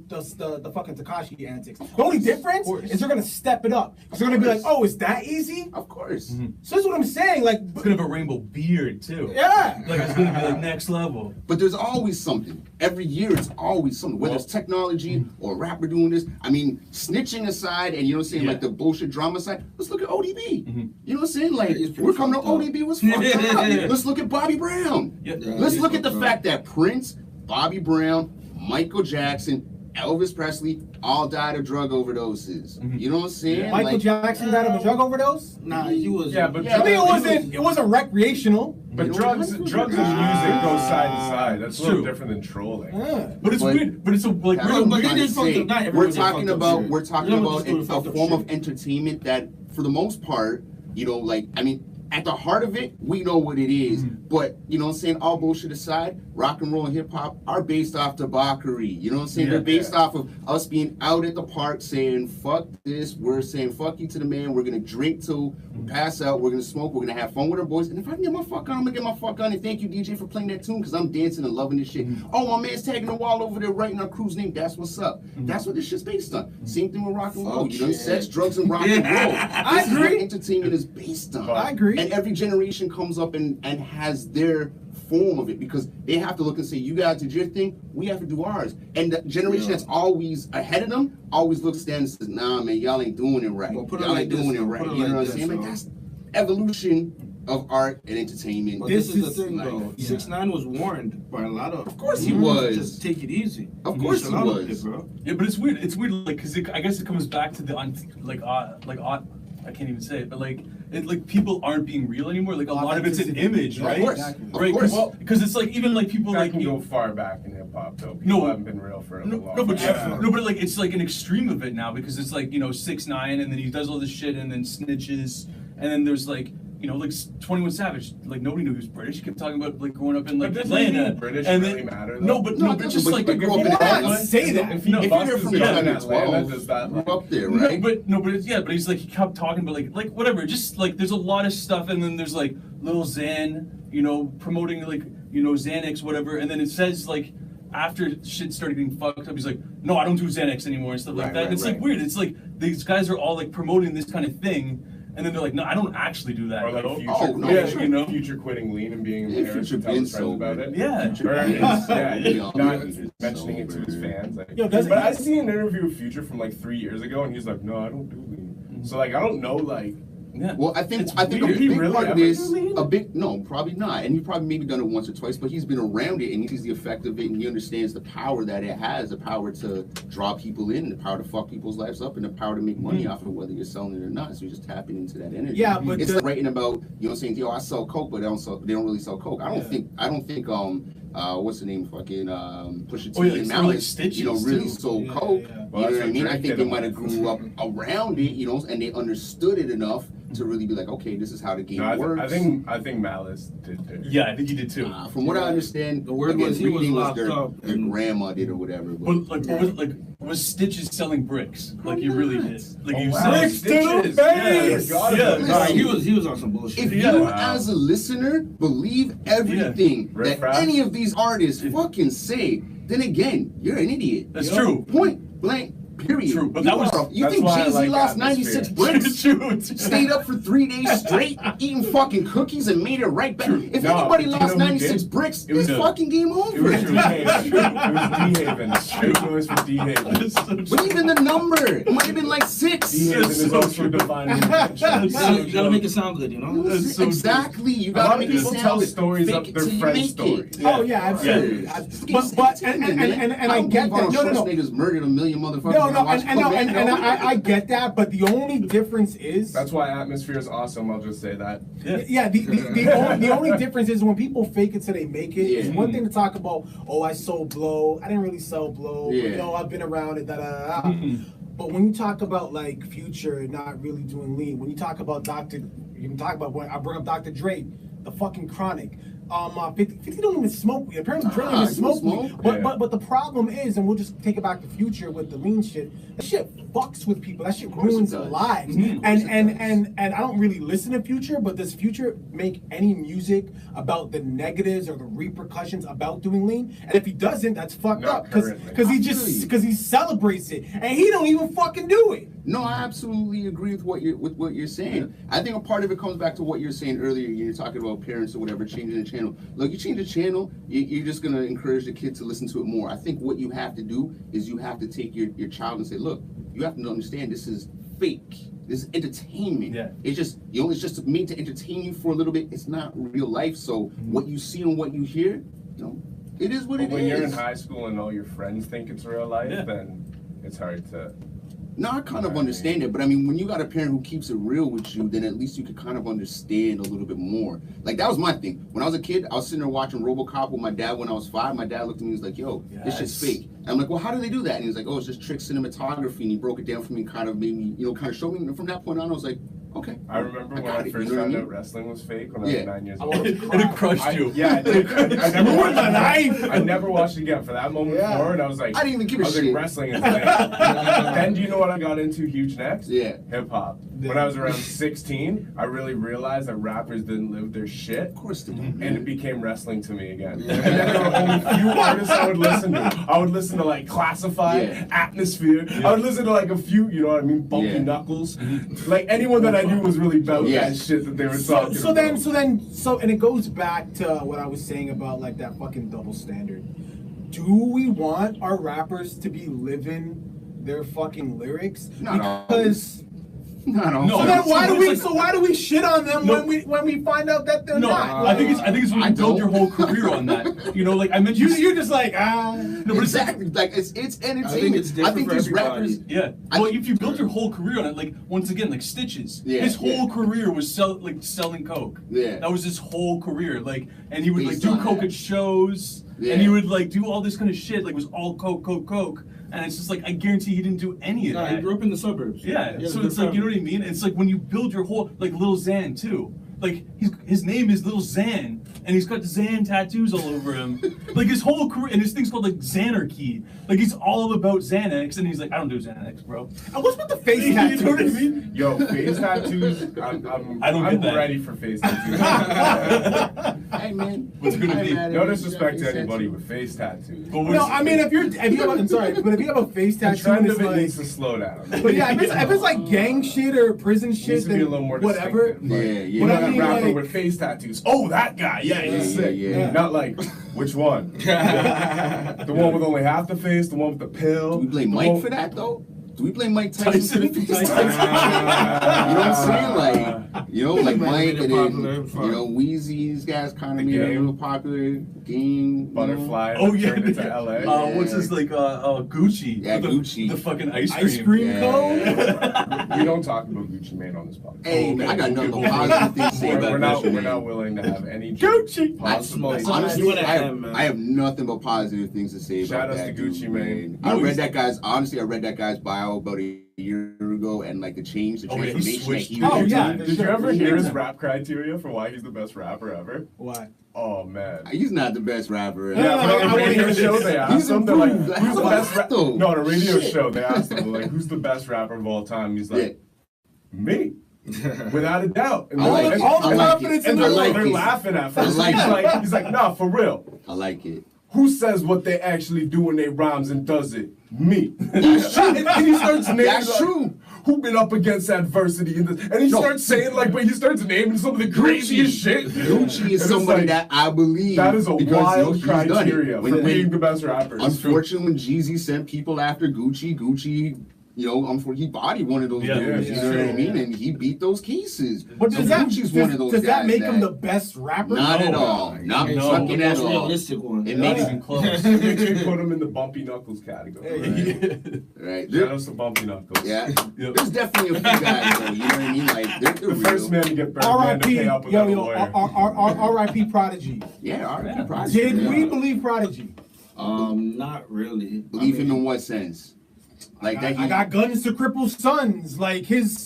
fucking Tekashi antics. The only difference is they're gonna step it up. They're gonna be like, oh, is that easy? Of course. So that's what I'm saying. Like, It's gonna have a rainbow beard too. yeah. Like it's gonna be like next level. But there's always something. Every year, it's always something. Whether it's technology or a rapper doing this. I mean, snitching aside, and you know what I'm saying, like the bullshit drama side. Let's look at ODB. You know what I'm saying? Like, it's pretty we're coming to fucked up. ODB was fucked up. Let's look at Bobby Brown. Yeah. Let's look at the fact that Prince, Bobby Brown, Michael Jackson, Elvis Presley all died of drug overdoses. You know what I'm saying? Michael Jackson died of a drug overdose. Nah, he was. Yeah, but I mean, it wasn't recreational. But You know, drugs and music go side to side. That's a little different than trolling. Yeah. But it's weird. But it's a like That's real what I'm but it trying to is fucked say. up. Not We're everybody talking fucked up about shit. we're talking You know, about just doing a fucked up form shit. of entertainment that, for the most part, you know, like, I mean, at the heart of it, we know what it is. But, you know what I'm saying, all bullshit aside, rock and roll and hip hop are based off debauchery. You know what I'm saying? They're based off of us being out at the park saying, fuck this. We're saying, fuck you to the man. We're going to drink till we pass out. We're going to smoke. We're going to have fun with our boys. And if I can get my fuck on, I'm going to get my fuck on. And thank you, DJ, for playing that tune, because I'm dancing and loving this shit. Oh, my man's tagging the wall over there writing our crew's name. That's what's up. That's what this shit's based on. Same thing with rock and roll. You know, sex, drugs, and rock and roll. I This is what agree. entertainment is based on. I agree. And every generation comes up and has their form of it, because they have to look and say, you guys did your thing, we have to do ours. And the generation that's always ahead of them always looks down and says, nah, man, y'all ain't doing it right. Well, Y'all ain't doing it right. You know what I'm saying? Like, that's evolution of art and entertainment. But this is the thing, though. 6ix9ine was warned by a lot of. Of course he was. Just take it easy. Of course he was. Bro. Yeah, but it's weird. It's weird, like, because I guess it comes back to the I can't even say it, but like people aren't being real anymore. Like a lot of it's an image, right? Of course. Right? Because it's like even like people That like can go far back in hip hop though. People haven't been real for a long time. No, but like it's like an extreme of it now, because it's like 6ix9ine, and then he does all this shit and then snitches, and then there's like 21 Savage, like nobody knew he was British. He kept talking about like growing up in like Atlanta. British and really then, matter. No, but just like if you say that. If you're from Atlanta, does that you're up there, right? But he's like he kept talking about like whatever. Just like there's a lot of stuff, and then there's like Lil Xan, promoting like Xanax, whatever, and then it says like after shit started getting fucked up, he's like, no, I don't do Xanax anymore and stuff like that. And it's like weird. It's like these guys are all like promoting this kind of thing. And then they're like, no, I don't actually do that. Or like Future quitting lean and being embarrassed to tell his friends about it. Yeah. Not mentioning it to his fans. Like, but I see an interview with Future from like 3 years ago, and he's like, no, I don't do lean. So like, I don't know, like. Yeah. Well, I think a big part of this, probably not, and he probably maybe done it once or twice, but he's been around it and he sees the effect of it, and he understands the power that it has, the power to draw people in, the power to fuck people's lives up, and the power to make money off of whether you're selling it or not. So you're just tapping into that energy. Yeah, but it's like writing about, saying, yo, I sell coke, but they don't really sell coke. I don't think what's the name, fucking Pusha T and Malice, really sold coke. Well, you know what I mean? I think they might have grew up around it, and they understood it enough to really be like, okay, this is how the game works. I think Malice did too. Yeah, I think he did too. From what I understand, the word was he was locked up. Their grandma did or whatever. But like, was Stitches selling bricks? Like he really did. Like he was Bricks selling to the face. Yeah. He was on some bullshit. If you, as a listener, believe everything that any of these artists fucking say, then again, you're an idiot. That's true. Point blank. Period. True, but you think Jay-Z lost 96 bricks? True. Stayed up for 3 days straight, eating fucking cookies and made it right back. True. If anybody lost 96 bricks, it's fucking game over. It was D-Haven. It was for D-Haven. But even the number, it might have been like 6. D-Haven is also defining. You gotta make it sound good, Exactly. You gotta make it sound good. Tell stories of their friends' stories. Oh yeah, absolutely. But I get that. No. Niggas murdered a million motherfuckers. I get that, but the only difference is that's why Atmosphere is awesome. I'll just say that. Yeah. The only difference is when people fake it till they make it. It's one thing to talk about. Oh, I sold blow. I didn't really sell blow. Yeah. I've been around it. But when you talk about like Future not really doing lean, when you talk about when I bring up Dr. Dre, the fucking Chronic. 50 don't even smoke weed. Apparently, Dre don't even smoke weed. But the problem is, and we'll just take it back to Future with the lean shit. That shit fucks with people. That shit ruins lives. And I don't really listen to Future, but does Future make any music about the negatives or the repercussions about doing lean? And if he doesn't, that's fucked up because he celebrates it and he don't even fucking do it. No, I absolutely agree with what you're saying. I think a part of it comes back to what you're saying earlier. You're talking about parents or whatever changing the channel. Look, you change the channel, you're just gonna encourage the kid to listen to it more. I think what you have to do is you have to take your child and say, look, you have to understand this is fake. This is entertainment. Yeah. It's just made to entertain you for a little bit. It's not real life. So what you see and what you hear, it is what it is. When you're in high school and all your friends think it's real life, then it's hard to. No, I kind of understand it, but I mean, when you got a parent who keeps it real with you, then at least you could kind of understand a little bit more. Like, that was my thing. When I was a kid, I was sitting there watching RoboCop with my dad when I was 5. My dad looked at me and was like, yo, this shit's fake. And I'm like, well, how do they do that? And he was like, oh, it's just trick cinematography. And he broke it down for me and kind of made me, kind of showed me. And from that point on, I was like, okay. I remember when I first found out wrestling was fake when I was 9 years old. And it crushed you. Yeah, it did. I never watched it again for that moment forward. I was like, I didn't even give a shit. Like, wrestling is lame. Then do you know what I got into huge next? Yeah. Hip hop. when I was around 16, I really realized that rappers didn't live their shit. Of course they don't. And it became wrestling to me again. And then there were only a few artists I would listen to. I would listen to like Classified, Atmosphere. I would listen to like a few, you know what I mean, Bumpy Knuckles. Like anyone that I knew was really about that shit that they were talking about. So and it goes back to what I was saying about like that fucking double standard. Do we want our rappers to be living their fucking lyrics? Because no. So then why do we shit on them when we find out that they're not? I think it's when you build your whole career on that. You know, like I mentioned, you're just like No, but exactly. Like it's entertainment. I think it's different for these everybody. rappers. Well, if you build your whole career on it, like once again, like Stitches, his whole career was selling coke. Yeah, that was his whole career. Like, and he would Based like do on coke that. at shows, and he would like do all this kind of shit. Like, it was all coke. And it's just like, I guarantee he didn't do any of that. He grew up in the suburbs. Yeah, so it's like, you know what I mean? It's like when you build your whole, like Lil Xan too. Like, his name is Lil Xan, and he's got Xan tattoos all over him. Like, his whole career, and his thing's called like Xanarchy. Like, he's all about Xanax, and he's like, I don't do Xanax, bro. And what's with the face tattoos? You know what I mean? Yo, face tattoos, I'm ready for face tattoos. Hey man, What's gonna be? No disrespect to anybody with face tattoos. No, I mean if you have a face The tattoo, trend it's of it like, needs to slow down. but yeah, if it's like gang shit or prison shit, Needs to be then a little more whatever. distinctive. Yeah. But Not I a mean, rapper like- with face tattoos. Oh, that guy. Yeah, he's sick. yeah. Not like, which one? The one with only half the face, the one with the pill. Do we blame the Mike one- for that though? Do we blame Mike Tyson? Tyson. You know what I'm saying? Like Mike and then, Weezy, these guys kind of made it a little popular. Game, Butterfly. Oh yeah, turned into LA. What's his like? Gucci. Yeah, Gucci. The fucking ice Ice cream. cream cone. We don't talk about Gucci Mane on this podcast. Hey, I got nothing but positive things to say about We're that. not willing to have any Gucci. possibly. Honestly, I have nothing but positive things to say Shout about outs that to Gucci dude, Mane. I read that guy's bio about a year ago, and like the he transformation that switched. he Oh, went yeah. through. Did you ever hear his rap criteria for why he's the best rapper ever? What? Oh man. He's not the best rapper. Yeah, but on the radio show they asked him, they're like, improved. who's the best rapper? though? No, on a radio Shit. show they asked him, like, who's the best rapper of all time? He's like, me. Without a doubt. And I like it. all the I like confidence it. in and the they're, like they're it. laughing at first. I like He's like, nah, for real. I like it. Who says what they actually do when they rhymes and does it? Me. And he starts naming, That's like, true. who been up against adversity and he starts saying like, but he starts naming some of the craziest shit. Gucci And is it's somebody like, that I believe. that is a because, wild he's done it. criteria for When- being the best rapper. Unfortunately, when Jeezy sent people after Gucci, he bodied one of those dudes. You know what I mean? And he beat those cases. But So does that Gucci's make him the best rapper? Not at No. all. Not It's fucking the at most all. realistic one. It Not makes even close. It makes me put him in the Bumpy Knuckles category. right. Shout outs to Bumpy Knuckles. Yeah. Yep. There's definitely a few guys though. You know what I mean? Like they're The real. first man to get Birdman to R.I.P. pay up without a Yo, lawyer. R.I.P. Prodigy. Yeah. R.I.P. Prodigy. Did we believe Prodigy? Not really. Believe him in what sense? Like that. I got guns to cripple sons. Like his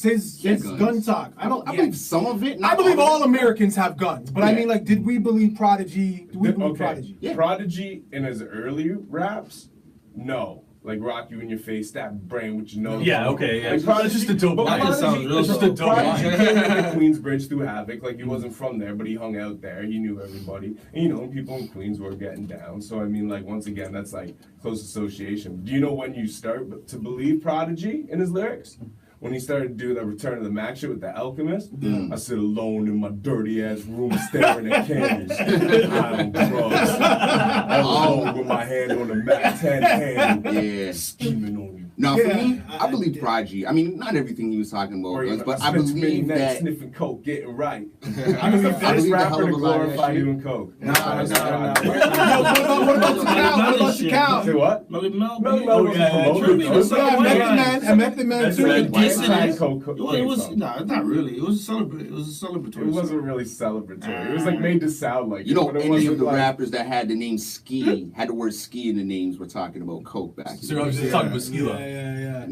guns. gun talk. I believe some of it. I not believe all of it. Americans have guns, but I Yeah. mean, like, did we believe Prodigy? Did we believe Prodigy? Yeah. Prodigy in his early raps, no. Like rock you in your face, stab brain with your nose. Yeah, okay, yeah. Like It's just a dope but line. Prodigy- Sounds real It's just a dope Prodigy line. came into Queensbridge through Havoc. Like he wasn't from there, but he hung out there. He knew everybody. And you know, people in Queens were getting down. So I mean, like once again, that's like close association. Do you know when you start to believe Prodigy in his lyrics? When he started to do the Return of the Mac shit with the Alchemist, I sit alone in my dirty ass room staring at candles, high on drugs, all alone with my hand on the Mac 10 handle, Yeah. scheming on you. No, for Yeah, me, I believe Prodigy. I mean, not everything he was talking about, Or you but I believe that. sniffing coke, getting right. I I'm the believe first the rapper hell to of a lot of that glorify shit. doing coke. Nah. Yo, what about the cow? What about the cow? Say what? Melly Mel. Melly Mel was yeah, promoted, true. though. Yeah, Method Man That's too. right. Yes, White it is. coke It was came from. not really. It was a celebratory. It wasn't really celebratory. It was like made to sound like You know, but it any wasn't of the like- rappers that had the name Ski, had the word Ski in the names, were talking about coke back. So I was just talking about Skila. Yeah.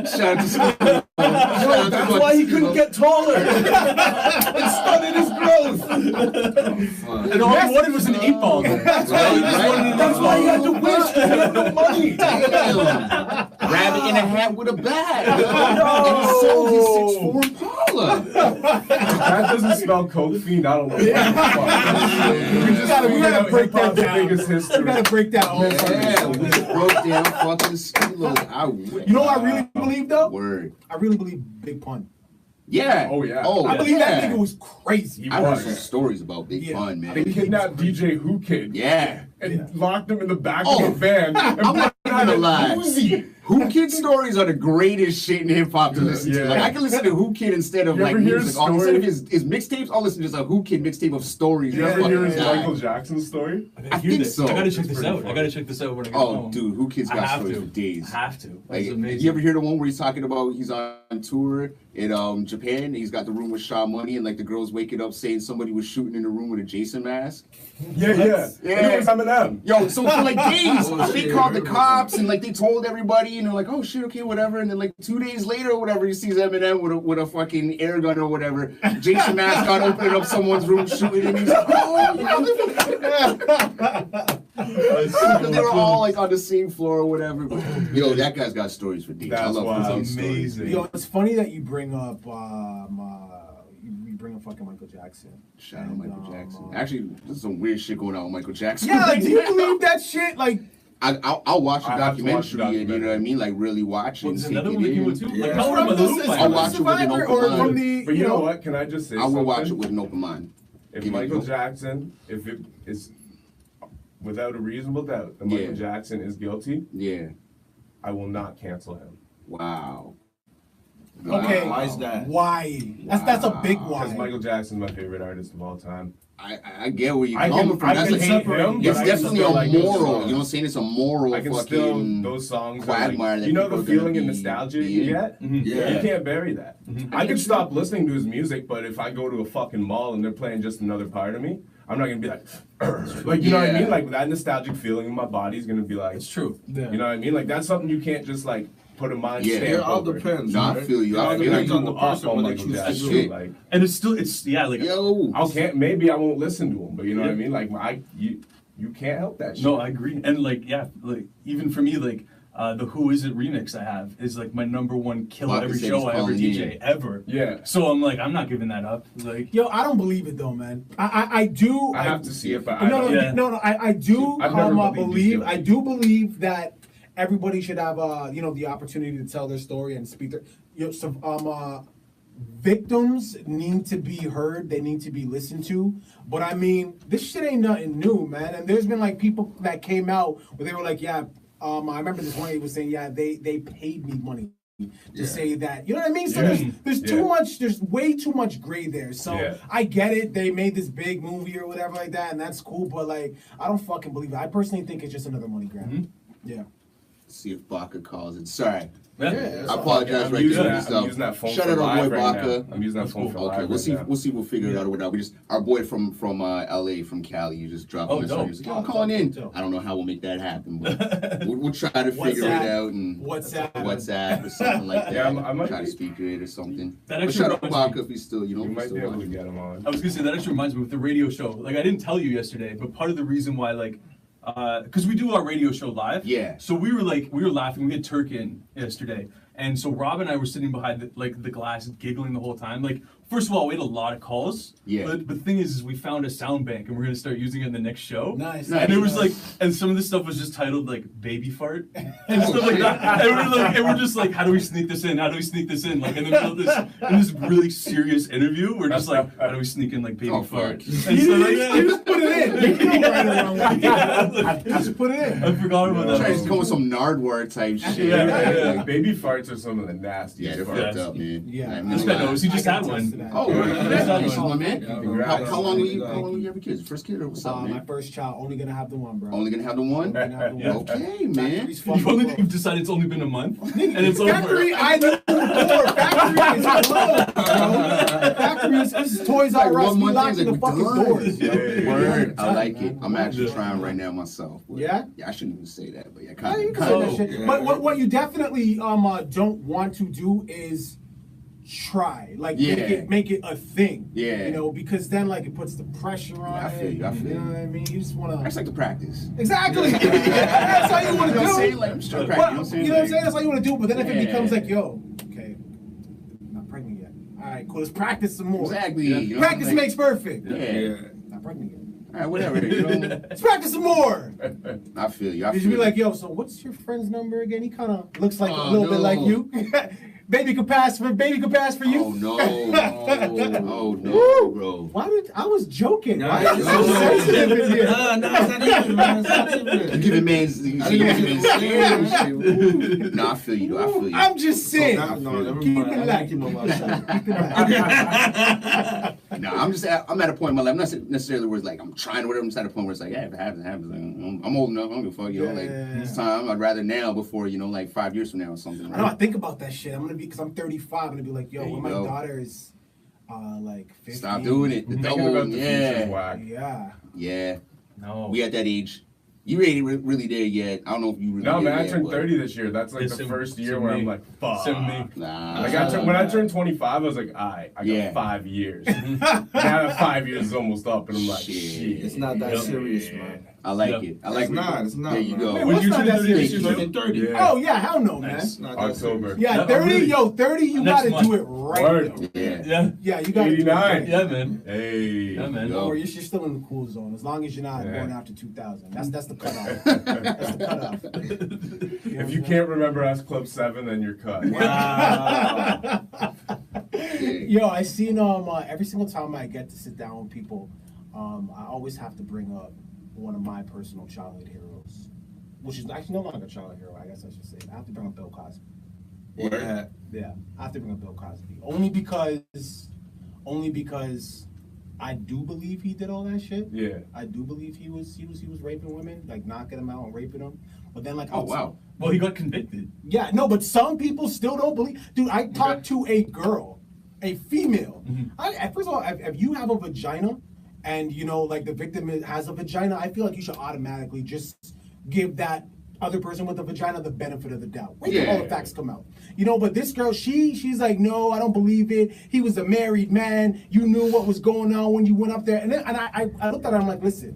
Shout out to Ski. That's why he couldn't get taller. It stunted his growth. And all he wanted was an 8-ball. That's why he had to wish. He had no money. Rabbit in a hat with a bag. And he sold his 6'4" Impala. That doesn't spell coke fiend. I don't know. We gotta break that down. Biggest history. We gotta break that whole Yeah, we just broke down fucking skilos. You know what I really believe though? Word. I really believe Big Pun. Yeah. Oh, yeah. Oh, I believe yeah. that nigga was crazy. He I heard was. some stories about Big Yeah. Pun, man. They kidnapped DJ Who Kid. Yeah. And locked him in the back Oh, of a van. And I'm not put him gonna in a lie. Uzi. Who Kid stories are the greatest shit in hip hop to listen to. Yeah. Like I can listen to Who Kid instead of You like ever hear music. his Instead of story? his mixtapes, I'll listen to just a Who Kid mixtape of stories. You That's ever hear fucking his tight. Michael Jackson story? I gotta I hear think this. so. I gotta check It's this pretty out. funny. I gotta check this out when I get Oh, home. dude, Who Kid's I got have stories to. for days. I have to. Like, That's amazing. you ever hear the one where he's talking about he's on tour in Japan? He's got the room with Shaw Money, and like the girls waking up saying somebody was shooting in the room with a Jason mask. Yeah. Yeah. It was Eminem. Yo, so for like days, Oh, they shit, called the I remember cops and like they told everybody, and they're like, "Oh shit, okay, whatever." And then like 2 days later or whatever, he sees Eminem with a fucking air gun or whatever. Jason Mask on opening up someone's room, shooting, and he's like, "Oh, motherfucker!" They were all like on the same floor or whatever. But, yo, that guy's got stories for days. I That's love wild. his stories. Amazing. Yo, it's funny that you bring up you bring up fucking Michael Jackson. Shout out And, Michael Jackson. Actually, there's some weird shit going on with Michael Jackson. yeah, like, do you believe that shit? Like, I'll watch the I have to watch the documentary, and you know what I documentary. mean, like really watch it. Well, and there's take another it one that came in. with too. Yeah. Like, how from old the, am I? I'll watch it with an Survivor open or mind. from the, But you know what? Can I just say I will something? watch it with an open mind. If Give it Michael go. Jackson, if it is without a reasonable doubt that Michael Yeah. Jackson is guilty, Yeah. I will not cancel him. Wow. Okay. Why is that? Why? That's a big Because why. Michael Jackson's my favorite artist of all time. I get where you're I coming can- from. I That's can like, hate him, it's but I can definitely still a like those moral. You songs. know what I'm saying? It's a moral I can still fucking those songs. Are quagmire like, that you know people the are gonna feeling and be nostalgia in. you get. Mhm. Yeah. You can't bury that. I could stop listening to his music, but if I go to a fucking mall and they're playing just another part of me, I'm not gonna be like, like you know what I Yeah. mean? Like that nostalgic feeling in my body's gonna be like, It's true. Yeah. you know what I mean? Like that's something you can't just like put a mind Yeah. stamp It all over. depends. No, I right? feel you. It I all feel depends you. on the person what they choose to That's do. shit. Like And it's yeah, like Yo. I can't. Maybe I won't listen to him, but you know what I Yeah. mean? Like you can't help that shit. no, I agree. And like yeah, like even for me, like the Who Is It remix I have is like my number one killer Baka every said show he's I ever calling DJ in. ever. Yeah. So I'm like, I'm not giving that up. Like Yo, I don't believe it though, man. I do. I have to see it, but I No, don't. Yeah. no, I do I've never believed he's believe. guilty. I do believe that everybody should have the opportunity to tell their story and speak their victims need to be heard, they need to be listened to. But I mean, this shit ain't nothing new, man. And there's been like people that came out where they were like, yeah, I remember this one lady was saying, yeah, they paid me money to say that. You know what I mean? So Yeah. there's too Yeah. much, there's way too much gray there. So Yeah. I get it, they made this big movie or whatever like that, and that's cool, but like I don't fucking believe it. I personally think it's just another money grab. Yeah. See if Baka calls it. Sorry. Yeah. I apologize I'm right using there. that- I'm using that phone Shout for out our live boy right Baka. now. I'm using that phone for Okay, live we'll right see. now. We'll see. We'll figure it out or whatever. We just our boy from LA, from Cali. You just dropped Oh, us. dope. He's like, I'm calling in. Dope. I don't know how we'll make that happen, but we'll try to figure it WhatsApp. out and WhatsApp or something like that. Yeah, I might try to be- speak it or something. That But actually shout out reminds me- Baka if he's still, You if he's might still be able to watching. get him on. I was gonna say that actually reminds me with the radio show. Like I didn't tell you yesterday, but part of the reason why like because we do our radio show live. Yeah. So we were laughing. We had Turk in yesterday, and so Rob and I were sitting behind the glass, giggling the whole time. Like first of all, we had a lot of calls. Yeah. But the thing is we found a sound bank, and we're gonna start using it in the next show. Nice. And it was like, and some of the stuff was just titled like "baby fart" and stuff like that. And we're just like, how do we sneak this in? How do we sneak this in? Like in the middle of this really serious interview, we're just like, how do we sneak in like baby Oh, fart? fuck. And so like, You just put it in. You don't write it wrong. You just put it in. I forgot about Trying to that. come with some Nardwar type shit. Yeah, right? yeah. Like, baby farts are some of the Yeah, nastiest they're farts. fucked up, man. Yeah. I mean, This guy knows. He just I had can attest to one. that. Oh, Yeah. congratulations, my man. Congrats. How long will you have your kids? First kid or what's up, My man? first child, only gonna have the one, bro. Only gonna have the one? Gonna have the Yeah. one. Okay, man. Factory's You've fucking only closed. decided it's only been a month, and it's over. Factory, I knew before. Factory is closed, bro. Factory is Toys Like R Us. 1 We month, locked he's the like, fucking we're done. doors. Yeah. Word, I Tight, like it. man. I'm actually Yeah. trying right now myself. Yeah? Yeah, I shouldn't even say that, but yeah, Yeah, kind you of. can say that Oh. shit. Yeah. But what you definitely don't want to do is try, like Yeah. make it a thing. Yeah. You know, because then like it puts the pressure on Yeah, I feel it. you, I feel You know you. what I mean? You just wanna That's like the practice. exactly. That's how you wanna You know what I'm saying? do. Like, I'm just trying to But, practice. you know what I'm saying? That's how you wanna do. But then if it Yeah. becomes like, yo, okay, cool. Let's practice some more. Exactly. You know, Practice like, makes perfect. Yeah. Not pregnant yet. All right, whatever. You know, Let's practice some more. I feel you. Did you be like, yo, so what's your friend's number again? He kind of looks like a little bit no. like you. Baby could pass for you. Oh no. Oh no, bro. Why did I was joking? Nah, Why are you so it's sensitive in here? Nah, it's not even, man. It's not even. You giving man's. No, I feel you. Though. I feel you. I'm just saying. No, never Keep mind. it I light. keep my mouth shut. Keep it light. No, I'm at a point in my life. Not necessarily where it's like I'm trying or whatever. I'm just at a point where it's like, yeah, if it happens, it happens. Like, I'm old enough. I don't give a fuck. You know, like it's time. I'd rather now before like 5 years from now or something. I know. I think about that shit. I'm gonna be because I'm 35. I'm gonna be like, yo, when my daughter is like 15. Stop doing it. The Thinking double, about the future's yeah, whack. yeah. No. We at that age. You ain't really there yet. I don't know if you really. No, man, there I yet, turned but- 30 this year. That's like It's the sim- first year sim where me. I'm like, fuck. Sim me. Nah. Like when I turned 25, I was like, I got Yeah. 5 years. Now that 5 years is almost up, and I'm like, Shit. shit. It's not that Yep. serious, man. I like Yep. it. I like It's not, it's not, There you man. go. Man, When what's you not turn that 30 serious? this You're year? fucking 30. Yeah. Oh yeah, hell no, man. It's not that October. serious. Yeah, No, 30. really. Yo, 30. You Next gotta month. do it right. Word. Though. Yeah. Yeah. Yeah, you gotta do it 89. right. Yeah, man. Hey. Yeah, man. Yo. Or you're still in the cool zone as long as you're not Yeah. born after 2000. That's the cutoff. That's the cutoff. If you can't remember us Club 7, then you're cut. Wow. Yo, I seen every single time I get to sit down with people, I always have to bring up one of my personal childhood heroes, which is actually no longer a childhood hero. I guess I should say. I have to bring up Bill Cosby. Yeah. Yeah, I have to bring up Bill Cosby only because I do believe he did all that shit. Yeah. I do believe he was raping women, like knocking them out and raping them. But then like Oh wow. Well, he got convicted. yeah, no, but some people still don't believe. Dude, I talked to a girl, a female. First of all, if you have a vagina, and you know, like the victim has a vagina, I feel like you should automatically just give that other person with the vagina the benefit of the doubt. Wait till all the facts come out. You know, but this girl, she's like, no, I don't believe it. He was a married man. You knew what was going on when you went up there. And then I looked at her, I'm like, listen,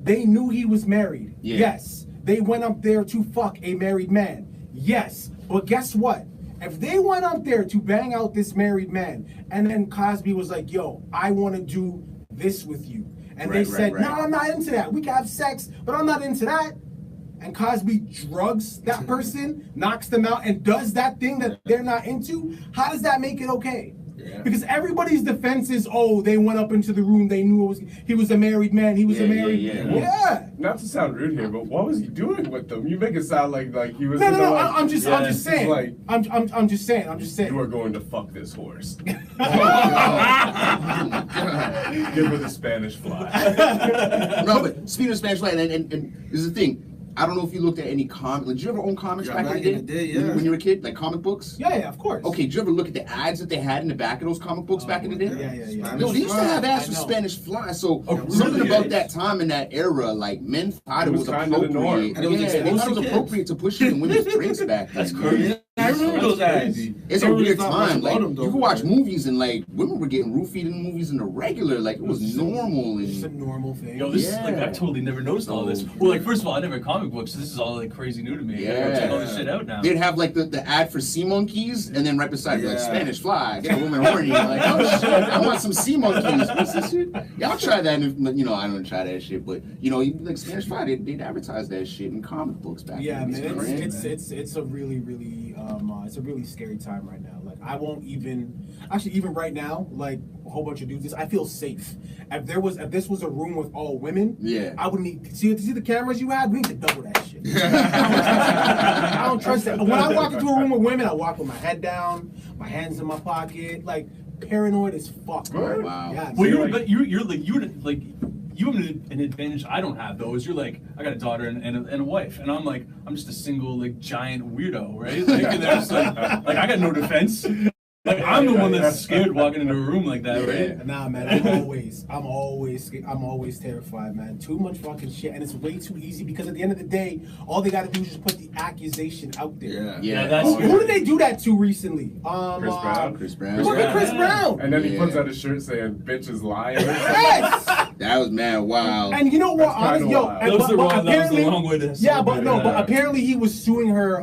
they knew he was married. Yeah. Yes. They went up there to fuck a married man. Yes. But guess what? If they went up there to bang out this married man, and then Cosby was like, yo, I want to do this with you. And they Right, said, right. no, I'm not into that. We can have sex, but I'm not into that. And Cosby drugs that person, knocks them out, and does that thing that they're not into, how does that make it okay? Yeah. Because everybody's defense is, oh, they went up into the room, they knew he was a married man, he was a married yeah. Not to sound rude here, but what was he doing with them? You make it sound like he was. No, like, I'm just saying. like, I'm just saying. you are going to fuck this horse. Give her the Spanish fly. No, but speaking of Spanish fly, and this is the thing. I don't know if you looked at any comic. Like, did you ever own comics Yeah, back in the day? yeah. When you were a kid, like comic books. Yeah, of course. Okay, did you ever look at the ads that they had in the back of those comic books back in the day? Yeah. Yo, they used to have ads for I know. Spanish fly. So Oh, something really? about that time and that era, like men thought it was kind of the norm. appropriate. And it was Yeah, they exposed thought it to was kids. appropriate to push it in women's drinks back then. That's crazy. I remember those ads. It's I a really weird thought much time. about Like them, though, you could watch man. movies and like women were getting roofied in movies in the regular. Like it was normal It's just a and normal thing. Yo, this is like Yeah. I've totally never noticed all this. No. Well, like first of all, I never read comic books, so this is all like crazy new to me. I gotta go check all this shit out now. they'd have like the ad for sea monkeys and then right beside it, like Yeah. Spanish fly, get a woman horny. Like, oh shit, I want some sea monkeys. What's this shit? Y'all try that, but you know I don't try that shit. But you know, like Spanish fly, they'd advertise that shit in comic books back Yeah, then. man, crazy. it's a really it's a really scary time right now. Like I won't even right now, like a whole bunch of dudes. I feel safe. If this was a room with all women, Yeah. I would need see the cameras you have. We need to double that shit. I don't trust that. When I walk into a room with women, I walk with my head down, my hands in my pocket, like paranoid as fuck. Right. Wow. Yeah, Well, so, you have an advantage I don't have though. Is you're like I got a daughter and a wife, and I'm just a single like giant weirdo, right? Like and there's like I got no defense. Like I'm the one that's scared walking into a room like that, right? Nah, man, I'm always terrified, man. Too much fucking shit, and it's way too easy because at the end of the day, all they gotta do is just put the accusation out there. Yeah. Yeah, that's Who did they do that to recently? Chris Brown. Chris Brown. Look at Chris Brown. And then he Yeah. puts out a shirt saying "bitches lying." Yes. That was mad wild. And you know what? That's kinda Honestly, yo, wild. and- That was the but wrong- that was the apparently- wrong way to Yeah, celebrate but no, it. but apparently he was suing her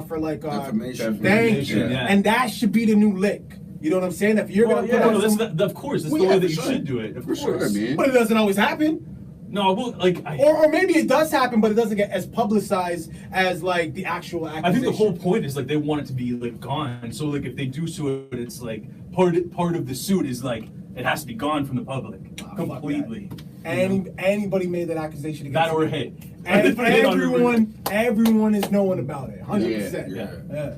for like Information. Thank you. Yeah. And that should be the new lick. You know what I'm saying? If you're gonna put out some, of course, that's Well, the way yeah, that for you sure. should do it. Of For course, sure, man. but it doesn't always happen. No, well, like Or maybe it does happen, but it doesn't get as publicized as like the actual accusation. I think the whole point is like they want it to be like gone. So like if they do sue it, it's like part of the suit is like it has to be gone from the public completely. Anybody made that accusation against That or me. hit. And everyone is knowing about it. 100%. Yeah.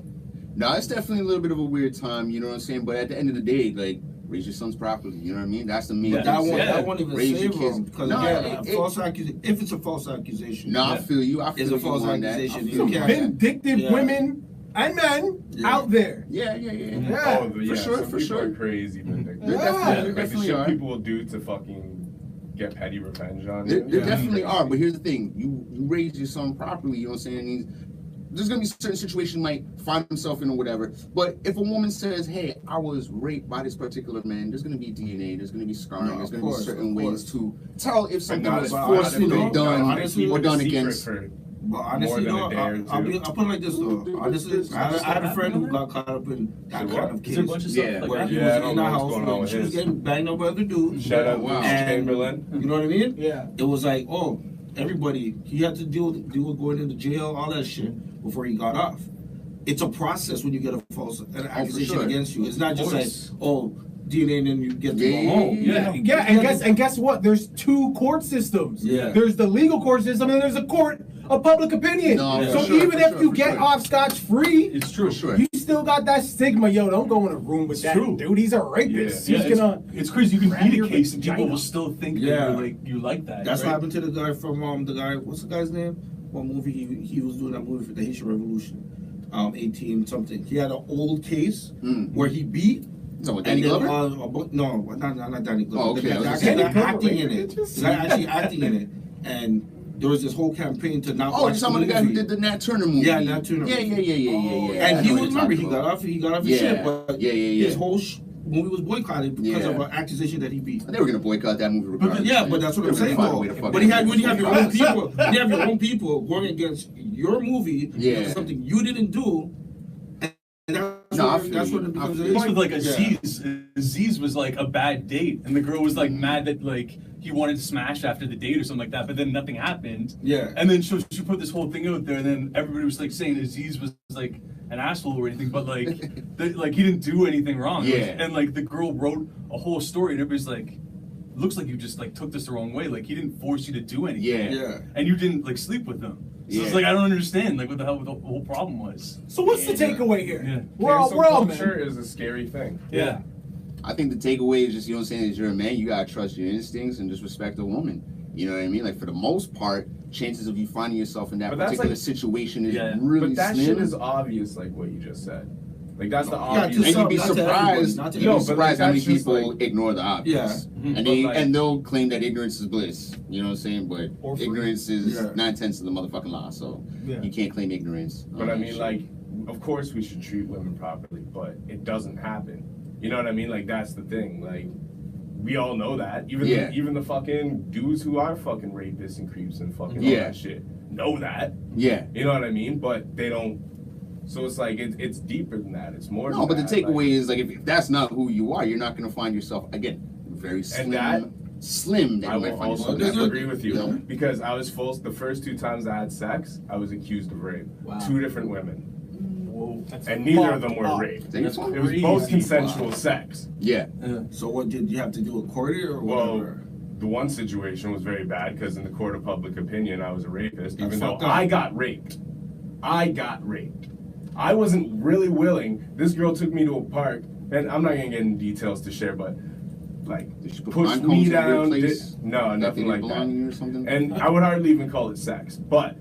No, it's definitely a little bit of a weird time, you know what I'm saying? But at the end of the day, like, raise your sons properly, you know what I mean? That's the main Yeah, thing. That won't even Raise say your kids. wrong, because No, again, it- false accusation. If it's a false accusation, No, I feel you. I feel It's a you false on that. accusation. I You feel can't- Vindictive Yeah. women and men out there. Yeah. Yeah. Oh, yeah, For sure, some for people sure. are crazy vindictive. There Yeah. definitely, Like the definitely shit are. people will do to fucking get petty revenge on There, you. there Yeah. definitely are, but here's the thing: you raise your son properly. You know what I'm saying? There's gonna be certain situation might find himself in or whatever. But if a woman says, "Hey, I was raped by this particular man," there's gonna be DNA, there's gonna be scarring, No, there's of gonna course, be certain of ways course. to tell if something not was about forcefully honestly, done honestly, or done secret against. for But honestly, more than though, a day or I'll two. put it like this though. Honestly, I had a friend who got caught up in that So kind what? of Is case. there a bunch of stuff Yeah. like Where that? he Yeah, I was don't in know a what's house going on where with she was his. getting banged up by other dudes. Shout out Wow. Bruce And- Chamberlain. You know what I mean? Yeah. It was like, oh, everybody, he had to deal with going into jail, all that shit before he got off. It's a process when you get a false accusation sure. against you. It's not just like, course. oh, DNA and then you get to Yeah, go home. yeah. And guess what? There's two court systems. Yeah. There's the legal court system and there's a court of public opinion. No, for so sure, even for if sure, you for get sure. off scotch free, It's true. Sure. you still got that stigma. Yo, don't go in a room with It's that true. dude. He's a rapist. Yeah, He's it's, gonna. it's crazy. You can grab beat a your case and people vagina. will still think Yeah. that you like that. That's right? what happened to the guy from what's the guy's name? What movie he was doing that movie for the Haitian Revolution, 18 something. He had an old case where he beat. So with Danny Glover? No, not Danny Glover. Oh, okay, The I was guy gonna say- actually acting in it. The guy actually acting in it, and there was this whole campaign to not Oh, watch you're talking about the guy who did the Nat Turner movie. Yeah, Nat Turner. Yeah. And I he know was what remember you're he got talking off his Yeah, shit, but yeah. his whole movie was boycotted because Yeah. of an accusation that he beat. about. They were gonna boycott that movie regardless. Yeah, but that's what I'm They were saying gonna find a though. way to fucking But when you have your own regardless. people, when you have your own people going against your movie Yeah. because of something you didn't do, and No, I that's feel what you. it becomes. I an feel It's issue. with like Yeah. Aziz. Aziz was like a bad date, and the girl was like mad that like he wanted to smash after the date or something like that, but then nothing happened. Yeah. And then she put this whole thing out there, and then everybody was like saying Aziz was like an asshole or anything, but like like he didn't do anything wrong. Yeah. And like the girl wrote a whole story, and everybody's like, looks like you just like took this the wrong way. Like he didn't force you to do anything. Yeah. Yeah. And you didn't like sleep with him. So it's Yeah. like I don't understand like what the hell the whole problem was. So what's the Yeah. takeaway here? Yeah. We're all Culture men. is a scary thing. Yeah. I think the takeaway is just, you know what I'm saying, is you're a man, you gotta trust your instincts and just respect a woman. You know what I mean? Like for the most part, chances of you finding yourself in that But that's particular like- situation is Yeah. really But that slim. shit is obvious, like what you just said. Like that's the Yeah, obvious. to And some, you'd be not to surprised. everybody, not to You'd be No, but surprised how many that's just people like- ignore the obvious. Yeah. And But like- they'll claim that ignorance is bliss. You know what I'm saying? But Or free. ignorance is Yeah. 9/10 of the motherfucking law. So Yeah. you can't claim ignorance. But I mean, like, of course we should treat women properly, but it doesn't happen. You know what I mean? Like that's the thing. Like we all know that. Yeah. Even the fucking dudes who are fucking rapists and creeps and fucking all Yeah. that shit know that. yeah. You know what I mean? But they don't. So it's like it's deeper than that. It's more. No, than but the that. takeaway Like, is like if that's not who you are, you're not gonna find yourself again very slim. that- Slim that I you might will find also yourself. in that. disagree with you No. because I was the first 2 times I had sex, I was accused of rape. Wow. 2 different women, Whoa. and neither of them were Fucked up. raped. That's It was both consensual sex. Yeah. So what did you have to do a court or Well, whatever? the one situation was very bad because in the court of public opinion, I was a rapist, That's even though fucked up. I got raped. I got raped. I wasn't really willing. This girl took me to a park, and I'm not gonna get into details to share, but like Did she put pushed pine me cones in your down. place? No, That nothing they like didn't that. belong to you or something? And I would hardly even call it sex, but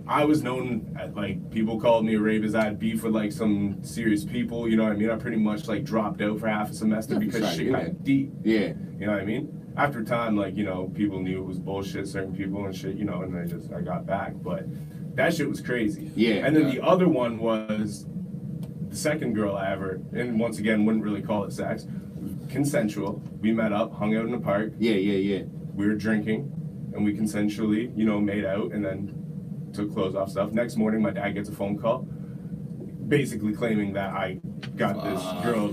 I was known as, like, people called me a rapist. I had beef with like some serious people, you know what I mean? I pretty much like dropped out for half a semester Yeah, for because sure, shit yeah. got deep. Yeah. You know what I mean? After time, like, you know, people knew it was bullshit, certain people and shit, you know, and I got back. But that shit was crazy. Yeah. And then the other one was the second girl I ever, and once again, wouldn't really call it sex, consensual. We met up, hung out in the park, Yeah. we were drinking, and we consensually, you know, made out and then took clothes off stuff. Next morning, my dad gets a phone call, basically claiming that I got this girl.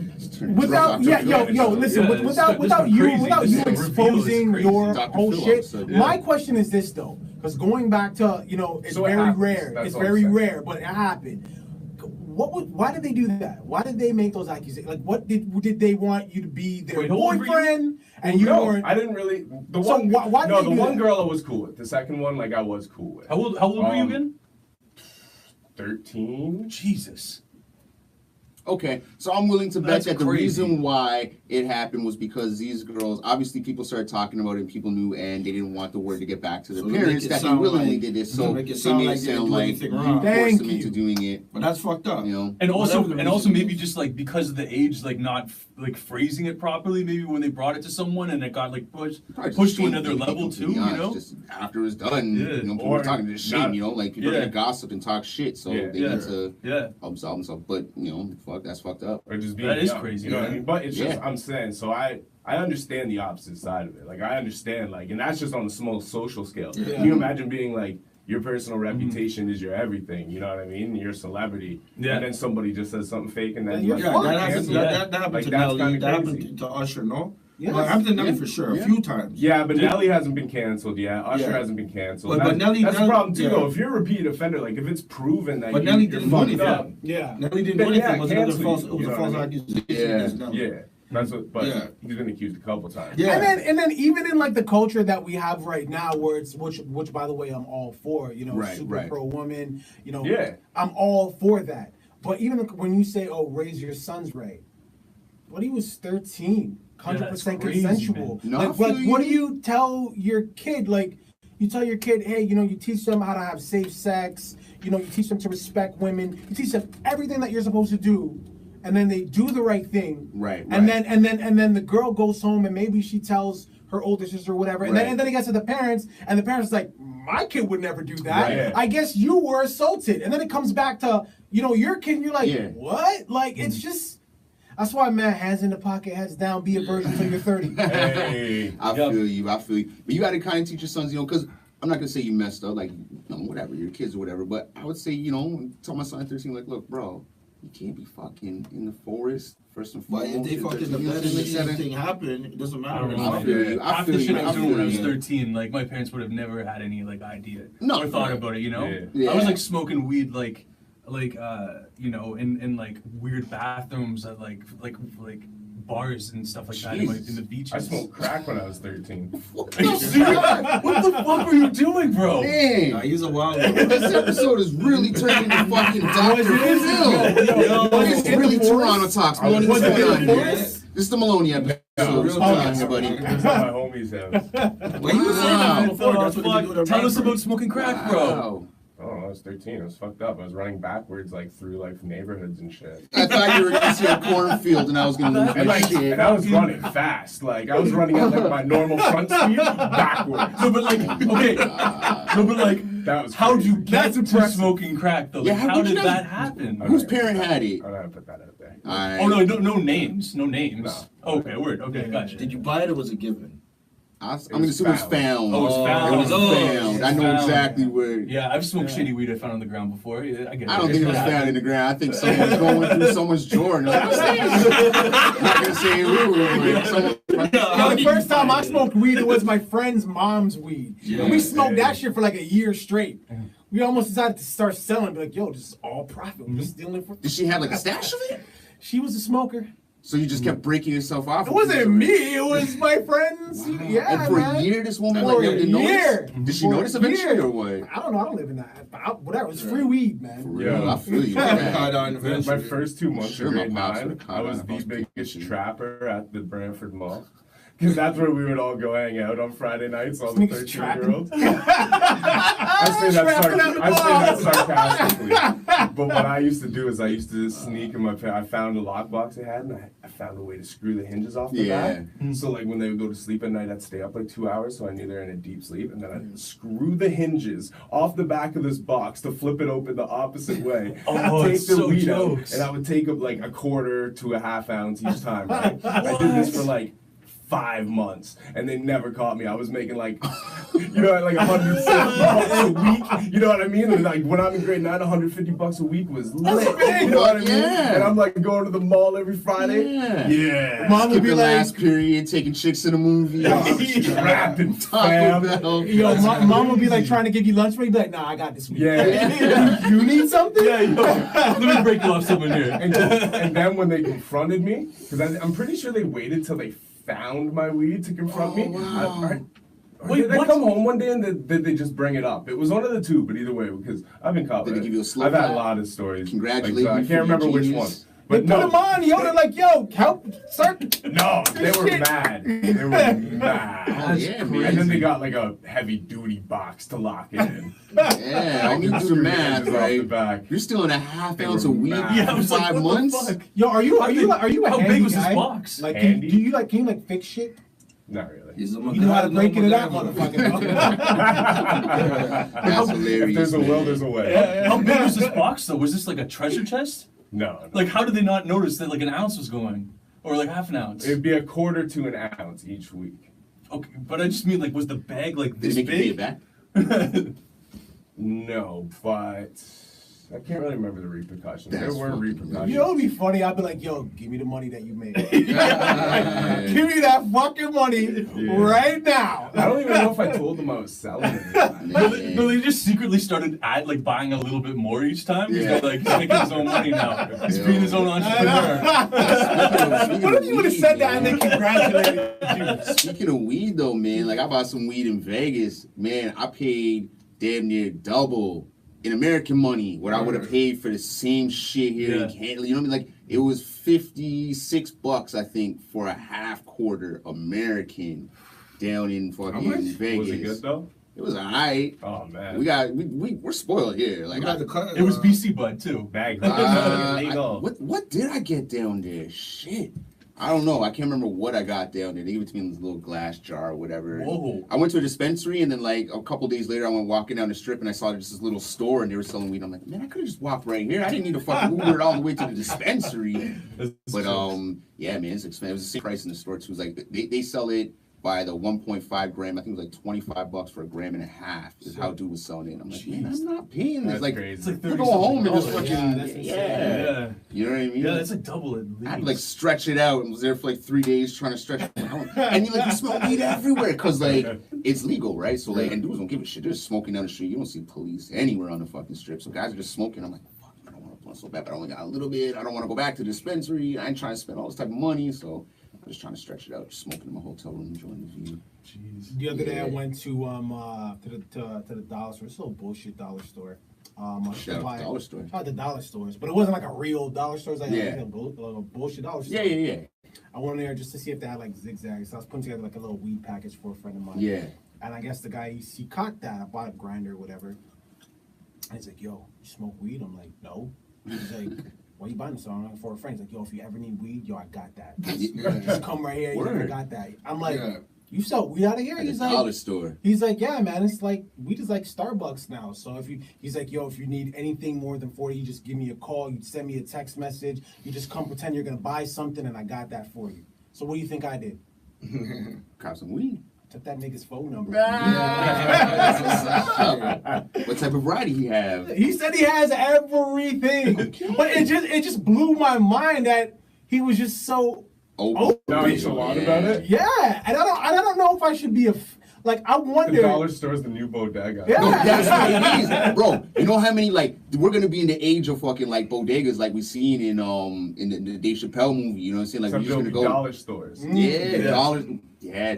Without listen, Yeah, without this you is crazy. exposing This is your Dr. whole Phillips, shit. yeah. My question is this though, because going back to it's So it very happens. rare. That's It's all I'm very saying. rare, but it happened. Why did they do that? Why did they make those accusations? Like, what did they want you to be their Wait, how old were you? boyfriend? And you No, weren't. I didn't really. The So one, why did no, they the do one that? girl I was cool with. The second one, like I was cool with. How old were you again? 13. Jesus. Okay, so I'm willing to bet That's that the crazy. reason why it happened was because these girls, obviously people started talking about it and people knew, and they didn't want the word to get back to their So they parents make it that they sound willingly like- did this, to so make it they sound made like it they didn't sound do like anything you wrong. forced Thank them into you. doing it, But that's fucked up. you know. And also, Whatever the and also reason maybe is. just like because of the age, like not like phrasing it properly. Maybe when they brought it to someone and it got like pushed Probably just to shame another people, level to too. be You honest, know? just after it's done, Yeah, you know, people or are talking to shame, not- you know, like people are Yeah. gonna gossip and talk shit, so Yeah. they Yeah. need to Yeah. absolve themselves. But you know, fuck, that's fucked up. Or just being That is young, crazy, You know what I man. mean? But it's just, Yeah. I'm saying, so I understand the opposite side of it. Like, I understand, like, and that's just on the small social scale. Yeah. Can you imagine being like, your personal reputation is your everything, you know what I mean? You're a celebrity. Yeah. And then somebody just says something fake and then Yeah, like, Yeah, Fuck, that happened. cancel. That happened Like, to that's Nelly. kinda That crazy. happened to Usher. No. Yes. Well, it happened to Nelly Yeah. for sure. Yeah. A few times. Yeah, but Nelly hasn't been canceled yet. Usher Yeah. hasn't been canceled. But that's Nelly- that's the Nelly- problem too, yeah. though. If you're a repeat offender, like if it's proven that But you, Nelly you're didn't do fucked anything. up, Yeah. Nelly didn't Then, do anything. yeah, It was another cancel false. you, It was you a know false what I mean? accusation. Yeah. against Nelly. yeah, that's what. But Yeah. he's been accused a couple times. Yeah. And then even in like the culture that we have right now, where it's which by the way I'm all for, Right, super right. pro woman, Yeah. I'm all for that. But even when you say, oh, raise your sons right, but he was 13, 100% crazy, consensual. man. No, I Like, feel what do you. you tell your kid? Like, you tell your kid, hey, you teach them how to have safe sex. You teach them to respect women. You teach them everything that you're supposed to do. And then they do the right thing. Right, And right. then the girl goes home and maybe she tells her older sister or whatever. And Right. then it gets to the parents, and the parents is like, my kid would never do that. Right. I guess you were assaulted. And then it comes back to, your kid, and you're like, Yeah. what? Like, it's just, that's why, man, hands in the pocket, heads down, be a virgin until you're 30. Hey. I Yep. feel you. But you got to kind of teach your sons, because I'm not gonna say you messed up, like, whatever, your kids or whatever. But I would say, tell my son at 13, like, look, bro, you can't be fucking in the forest first and But foremost. if they fucking the bed and anything happen, it doesn't matter. I don't know. I feel you. I Half the feel shit you. I I was doing when I was feel you. 13, like my parents would have never had any like idea No, or thought right. about it. Yeah. I was like smoking weed like in like weird bathrooms at like bars and stuff like that Jesus. in the beaches. I smoked crack when I was 13. What Are you serious? What the fuck were you doing, bro? Nah, Man, he's a wild one. this episode is really turning into fucking Dr. Phil. It's really Turono Talks. Maloney, Was what's it going in on the here? forest? This is the Maloney episode. No, What's real going talk. on, everybody? It was at my homie's house. Well, he was saying that before. What That's the what they do fuck? with Tell us their about smoking crack, bro. Wow. Oh, I was 13. I was fucked up. I was running backwards like through like neighborhoods and shit. I thought you were going to see a cornfield and I was going to lose And my like, shit. and I was running fast. Like I was running at like my normal front speed backwards. No, but like, okay. No, but like, That was how'd you crazy. get That's to impressive. smoking crack though? Yeah, Like, how how would you did know? that happen? All Whose right. parent had it? I'm gonna put that out there. Alright. Oh no, no names, no names. No. Okay, word. Okay, gotcha. Did you buy it or was it given? I'm going to assume it's found. Oh, it's found. It was Oh, found. I know found. exactly where. Yeah, I've smoked shitty weed I found on the ground before. Yeah, I get it. I don't think it was found in the ground. I think someone's going through someone's drawer. And like, what's that? I'm not going to say who. Like, someone, The first time I smoked weed, it was my friend's mom's weed. Yeah. And we smoked Yeah. that shit for like a year straight. We almost decided to start selling, be like, yo, this is all profit. We're just stealing for. did she have like a stash of it? She was a smoker. So you just kept breaking yourself off? It wasn't me, it was my friends. Yeah, And for man. a year, this woman For like never a did notice? year. Did she For a notice eventually year. or what? I don't know. I don't live in that. Whatever. It's free weed, man. For real, I feel you. Caught man. on My eventually. first 2 months Sure, of my grade pops 9, would've caught I was on the a biggest hospital. trapper at the Brantford Mall. Because that's where we would all go hang out on Friday nights, all the Niggas 13-year-olds. trapping. I say Trapping at the that mall. sarcastically. But what I used to do is I used to sneak in my I found a lockbox they had, and I found a way to screw the hinges off the Yeah. back. So like when they would go to sleep at night, I'd stay up like 2 hours, so I knew they're in a deep sleep, and then I'd screw the hinges off the back of this box to flip it open the opposite way. Oh, take it's the so weed jokes. out, and I would take up like a quarter to a half ounce each time. Right? I did this for like 5 months, and they never caught me. I was making like, you know, like $160 a week. You know what I mean? And like when I'm in grade 9, $150 a week was lit. You know what I mean? And I'm like going to the mall every Friday. Yeah. Mom would be like, last period, taking chicks in a movie. Rapping, fam. Yo, mom would be like trying to give you lunch break. Be like, nah, I got this week. Yeah. You need something? Yeah, yo, let me break off someone here. And then when they confronted me, because I'm pretty sure they waited till they found my weed to confront me. Wow. Wait, did I come home one day and did they just bring it up? It was one of the two, but either way, because I've been caught. Did they give you a slow I've had clap? a lot of stories. Congratulations. Like, I can't remember which one. They But put no, him on, yo, they're like, yo, help, sir. no, they were mad. They were mad. Oh, yeah, man. And then they got like a heavy duty box to lock it in. Yeah, I need to do the math, Off the right? back. You're still in a half They ounce were of weed mad. Yeah, I for was like, 5 what months? the fuck? Yo, are you a How handy big was this guy? box? Like, Handy? can you fix shit? Not really. He's a You know how to break into that motherfucker. That's hilarious. If there's a will, man. there's a way. How big was this box though? Was this like a treasure chest? No. Like, how did they not notice that like an ounce was going, or like half an ounce? It'd be a quarter to an ounce each week. Okay, but I just mean like, was the bag like Did this they make you pay big? it back? No, but I can't really remember the repercussions. That's There were fucking repercussions. You know what'd be funny? I'd be like, yo, give me the money that you made. Yeah. Give me that fucking money right now. I don't even know if I told them I was selling it. No, they just secretly started buying a little bit more each time. He's Yeah. like, he's making his own money now. He's being his own entrepreneur. What if you would have said that and they congratulated you? Speaking of weed, though, man, like I bought some weed in Vegas. Man, I paid damn near double in American money what I would have paid for the same shit here in Canada. You know what I mean? Like it was $56, I think, for a half quarter American down in fucking Vegas. Was it good though? It was alright. Oh man. We're spoiled here. Like It was BC Bud too. Bag uh, what did I get down there? Shit. I don't know. I can't remember what I got down there. They gave it to me in this little glass jar or whatever. Whoa. I went to a dispensary, and then like a couple days later, I went walking down the strip, and I saw just this little store, and they were selling weed. I'm like, man, I could have just walked right here. I didn't need to fucking Uber it all the way to the dispensary. But yeah, man, it's expensive. It was the same price in the store too. It was like they sell it by the 1.5 gram. I think it was like $25 for a gram and a half. Is how dude was selling it. I'm like, man, I'm not paying this. That's like, crazy. It's like we're 30 going home and just $30. fucking that's insane. Yeah. You know what I mean? Yeah, that's a double at least. I had to like stretch it out and was there for like 3 days trying to stretch it out. And you smell weed everywhere because like it's legal, right? So like, and dudes don't give a shit. They're just smoking down the street. You don't see police anywhere on the fucking strip. So guys are just smoking. I'm like, fuck, I don't want to blunt so bad, but I only got a little bit. I don't want to go back to the dispensary. I ain't trying to spend all this type of money. So I'm just trying to stretch it out, just smoking in my hotel room, enjoying the view. Jeez. The other day I went to the dollar store. It's a little bullshit dollar store. Shout out to dollar store. Shout out to dollar stores, but it wasn't like a real dollar store. It was like, Yeah. like a bullshit dollar store. Yeah. I went in there just to see if they had like zigzags. So I was putting together like a little weed package for a friend of mine. Yeah. And I guess the guy he caught that. I bought a grinder or whatever. And he's like, "Yo, you smoke weed?" I'm like, "No." He's like, "Why you buying this?" I'm like, for a friend. He's like, "Yo, if you ever need weed, yo, I got that. Just come right here. Yo, I got that." I'm like, "You sell weed out of here?" At the He's dollar like, store. He's like, "Yeah, man, it's like weed is like Starbucks now. So he's like, yo, if you need anything more than 40, you just give me a call. You send me a text message. You just come pretend you're gonna buy something, and I got that for you." So what do you think I did? Cop some weed. Took that nigga's phone number. What type of variety he have? He said he has everything, but it just blew my mind that he was just so nonchalant about it. yeah, and I don't know if I should be I wonder. The dollar store's the new bodega. Yeah. No, that's what it is, bro. You know how many we're gonna be in the age of fucking like bodegas like we seen in the Dave Chappelle movie. You know what I'm saying? Like Except we're just gonna go dollar stores.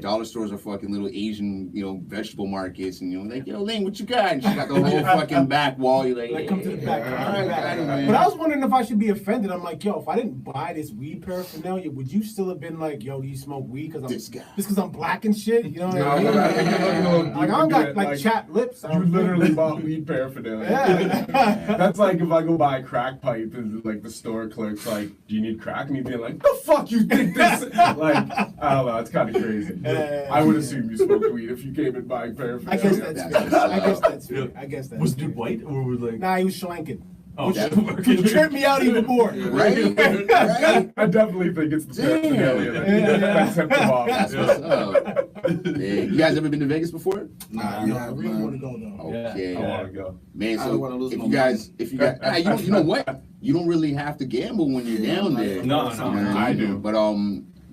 Dollar stores are fucking little Asian vegetable markets, and like, yo, Lane, what you got? And she got the whole fucking back wall. You're like, Come to the back. man. But I was wondering if I should be offended. I'm like, yo, if I didn't buy this weed paraphernalia, would you still have been like, yo, do you smoke weed? This guy. Just because I'm black and shit? You know what I mean? No, I think you're looking a little Like, I don't got like chapped lips. I You don't literally think. bought weed paraphernalia. Yeah. That's like if I go buy a crack pipe and like the store clerk's like, "Do you need crack?" Me being like, "The fuck you think this?" Like, I don't know. It's kind of crazy. I would assume you smoked weed if you came in buying paraphernalia. I guess that's fair. I guess that's fair. Was dude white or was like? Nah, he was schlanking. Oh, Which tripped me out even more. Right? Right? I definitely think it's the paraphernalia that tipped them off. That's what's up. Man, you guys ever been to Vegas before? Nah, No, yeah, I really want to man. go though. Okay. I want to go. Man, I don't wanna so lose if my you guys, you know what? You don't really have to gamble when you're down there. No, I do. But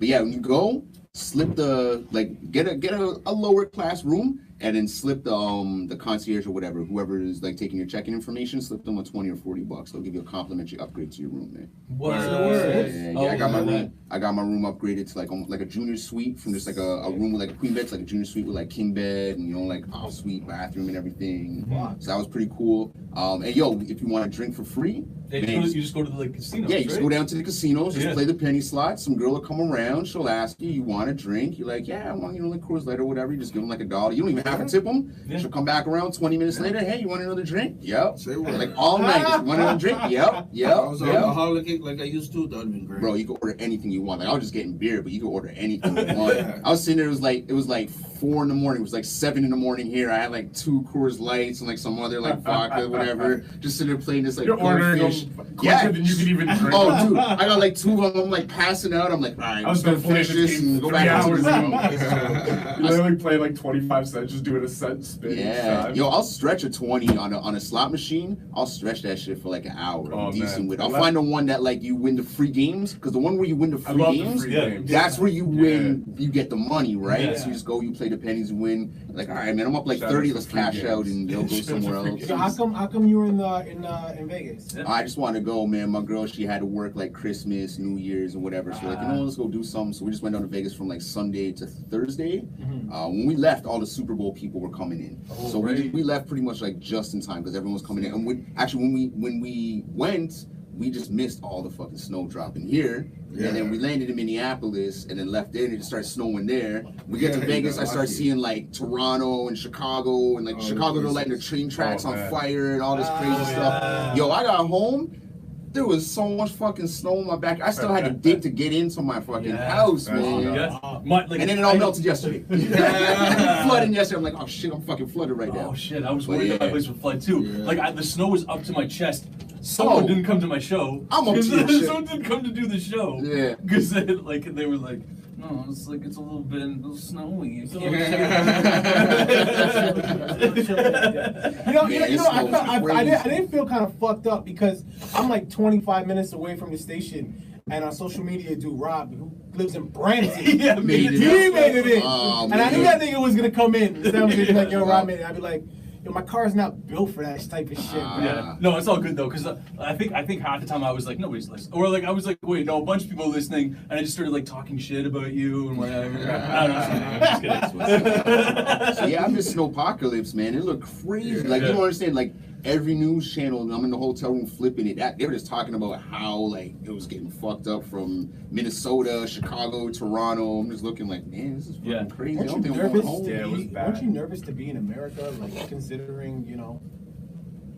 yeah, when you go, slip get a lower class room, and then slip the concierge or whoever is like taking your check-in information, slip them a $20 or $40. They'll give you a complimentary upgrade to your room, man. What? Yeah, I got my room upgraded to like a junior suite from just like a room with like a queen bed, to like a junior suite with like king bed and like suite bathroom and everything. So that was pretty cool. And if you want to drink for free, You just go to the casinos. yeah, you just go down to the casinos, just Yeah. play the penny slots. Some girl will come around, she'll ask you want a drink? You're like, yeah, I want like Coors Light or whatever. You just give them like $1. You don't even have to tip them. Yeah. She'll come back around 20 minutes later. Hey, you want another drink? Yep. Say what? Like all night. You want another drink? Yep. I Yep. was an Yep. alcoholic like I used to. That would be great. Bro, you can order anything you want. Like I was just getting beer, but you can order anything you want. I was sitting there. It was like 4 in the morning. It was like 7 in the morning here. I had like 2 Coors Lights and like some other like vodka, whatever. Just sitting there playing this like You're ordering goldfish. them quicker than you can even drink. Oh, dude, I got like 2 of them. I'm like passing out. I'm like, all right, I was gonna gonna play finish this and go 3 back to hours the room. You literally play like 25 cents, just doing a cent spin. Yeah, yo, I'll stretch a 20 on a slot machine. I'll stretch that shit for like an hour. Oh, I'm decent man. with. I'll find the one that like you win the free games, because the one where you win the I free love games, the free yeah. games. that's where you win. You get the money, right? Yeah. So you just go, you play the pennies, you win. Like, all right, man, I'm up like Shout out 30. to Let's free cash games. out and go somewhere else. So how come you were in Vegas? Yeah. I just wanted to go, man. My girl, she had to work like Christmas, New Year's, and whatever. So like, let's go do something. So we just went down to Vegas from like Sunday to Thursday. When we left, all the Super Bowl people were coming in. Oh, So right. we left pretty much like just in time because everyone was coming in. And when we went, we just missed all the fucking snow dropping here. Yeah. And then we landed in Minneapolis and then left there and it just started snowing there. We get to Yeah, you Vegas, got I start lucky. seeing like Toronto and Chicago and like Oh, Chicago, they're this lighting the is- train tracks Oh, on man. fire and all this crazy Oh, stuff. yeah. Yo, I got home. There was so much fucking snow in my back. I still had to dig to get into my fucking Yeah. house, That's man. nuts. And then it all melted yesterday. Flooding yesterday. I'm like, oh shit, I'm fucking flooded right now. Oh shit, I was But worried that my yeah. place would flood too. Yeah. Like the snow was up to my chest. Someone Oh. didn't come to my show. I'm up to your shit. Someone didn't come to do the show. Yeah. Because they were like, no, it's like it's a little snowy. It's a little I didn't feel kind of fucked up because I'm like 25 minutes away from the station, and on social media, dude Rob, who lives in Brampton, Yeah, made it he up. made it in, Oh, and I knew man. that nigga was gonna come in. Instead of being like, yo, Rob made it. I'd be like, yo, my car's not built for that type of shit, bro. Yeah, no, it's all good though, because I think half the time I was like, nobody's listening, or like I was like, wait, no, a bunch of people are listening, and I just started like talking shit about you and whatever. I don't know, I'm just kidding. So yeah, I miss Snowpocalypse, man. It looked crazy. Like you don't understand. Like every news channel, I'm in the hotel room flipping it. They were just talking about how like it was getting fucked up from Minnesota, Chicago, Toronto. I'm just looking like, man, this is fucking crazy. I don't Weren't you think I'm going nervous? home. Yeah, it was bad. Weren't you nervous to be in America, like considering, you know?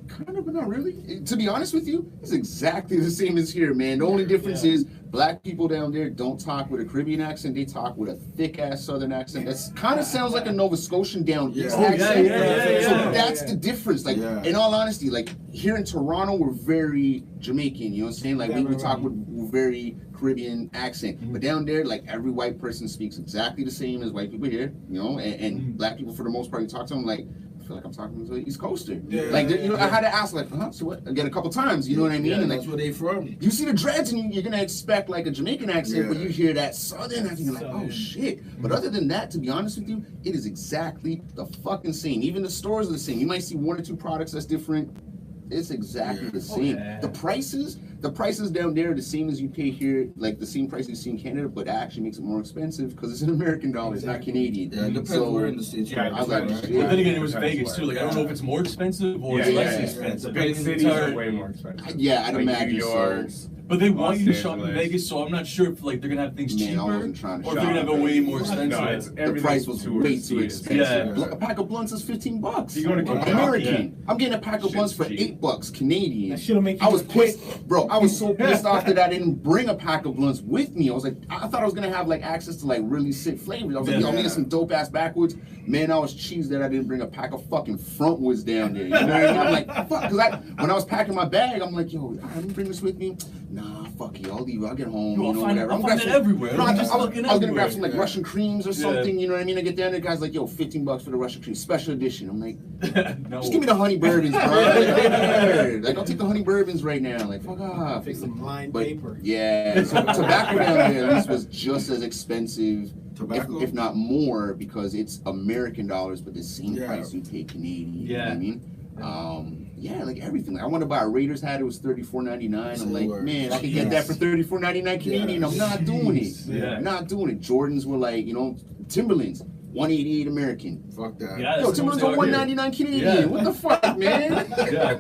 Kind of, but not really. To be honest with you, it's exactly the same as here, man. The only difference is black people down there don't talk with a Caribbean accent. They talk with a thick-ass Southern accent. That kind of sounds like a Nova Scotian down east Oh, yeah, accent. yeah. So that's the difference. Like, Yeah. in all honesty, like here in Toronto, we're very Jamaican. You know what I'm saying? Like we talk with very Caribbean accent. But down there, like every white person speaks exactly the same as white people here. You know, and black people for the most part, you talk to them like, I feel like I'm talking to an East Coaster. I had to ask like, so what? Again, a couple times. You know what I mean? Yeah, And that's like, where they from. you see the dreads and you're gonna expect like a Jamaican accent, but Yeah. you hear that Southern accent, you're like, oh shit. But other than that, to be honest with you, it is exactly the fucking same. Even the stores are the same. You might see 1 or 2 products that's different. It's exactly the same. yeah. The prices down there are the same as you pay here, like the same price you see in Canada, but it actually makes it more expensive because it's in American dollars, not Canadian. Yeah, it depends So, where in the States. Yeah, I was like, depends. shit. But then again, it was Depends Vegas too. where. Like I don't know if it's more expensive or Yeah, it's yeah, less yeah. expensive. The big It's cities hard. are way more expensive. Yeah, I'd Like imagine New so. York. But they want Los you to shop in Angeles. Vegas, so I'm not sure if like they're gonna have things Man, I cheaper, wasn't trying to or if they're gonna have shop. it way more expensive. No, it's The everything's price was way too touristy. expensive. Yeah. A pack of blunts is $15. You go to Kentucky, American. I'm getting a pack of Shit's blunts for cheap. $8 Canadian. That shit'll make you I was quit. pissed, bro. I was so pissed off that I didn't bring a pack of blunts with me. I was like, I thought I was gonna have like access to like really sick flavors. I was like, yo, I'm gonna get some dope ass backwoods. Man, I was cheesed that I didn't bring a pack of fucking frontwoods down there. You know what I mean? I'm like, fuck, because when I was packing my bag, I'm like, yo, I didn't bring this with me. Nah, fuck you. I'll leave. I'll get home. Yo, Whatever. I'll find it everywhere. No, I was gonna grab some like Yeah. Russian creams or something. You know what I mean? I get down there, guys like, yo, $15 for the Russian cream, special edition. I'm like, No. just give me the honey bourbons, bro. Like, I'll take the honey bourbons right now. Like, fuck off. Fix some line But, paper. yeah, so tobacco down there at least was just as expensive, Tobacco? if not more, because it's American dollars, but the same Yeah. price you pay Canadian. You know Yeah. what I mean? Yeah, like everything. Like, I wanted to buy a Raiders hat. It was $34.99. I'm like, Lord. man, I could get that for $34.99 Canadian. I'm not doing it. Yeah. I'm not doing it. Jordans were like, Timberlands, $188 American. Fuck that. Yeah, Yo, that's Timberlands what are they are $199 Canadian. Yeah. What the fuck, man? Yeah.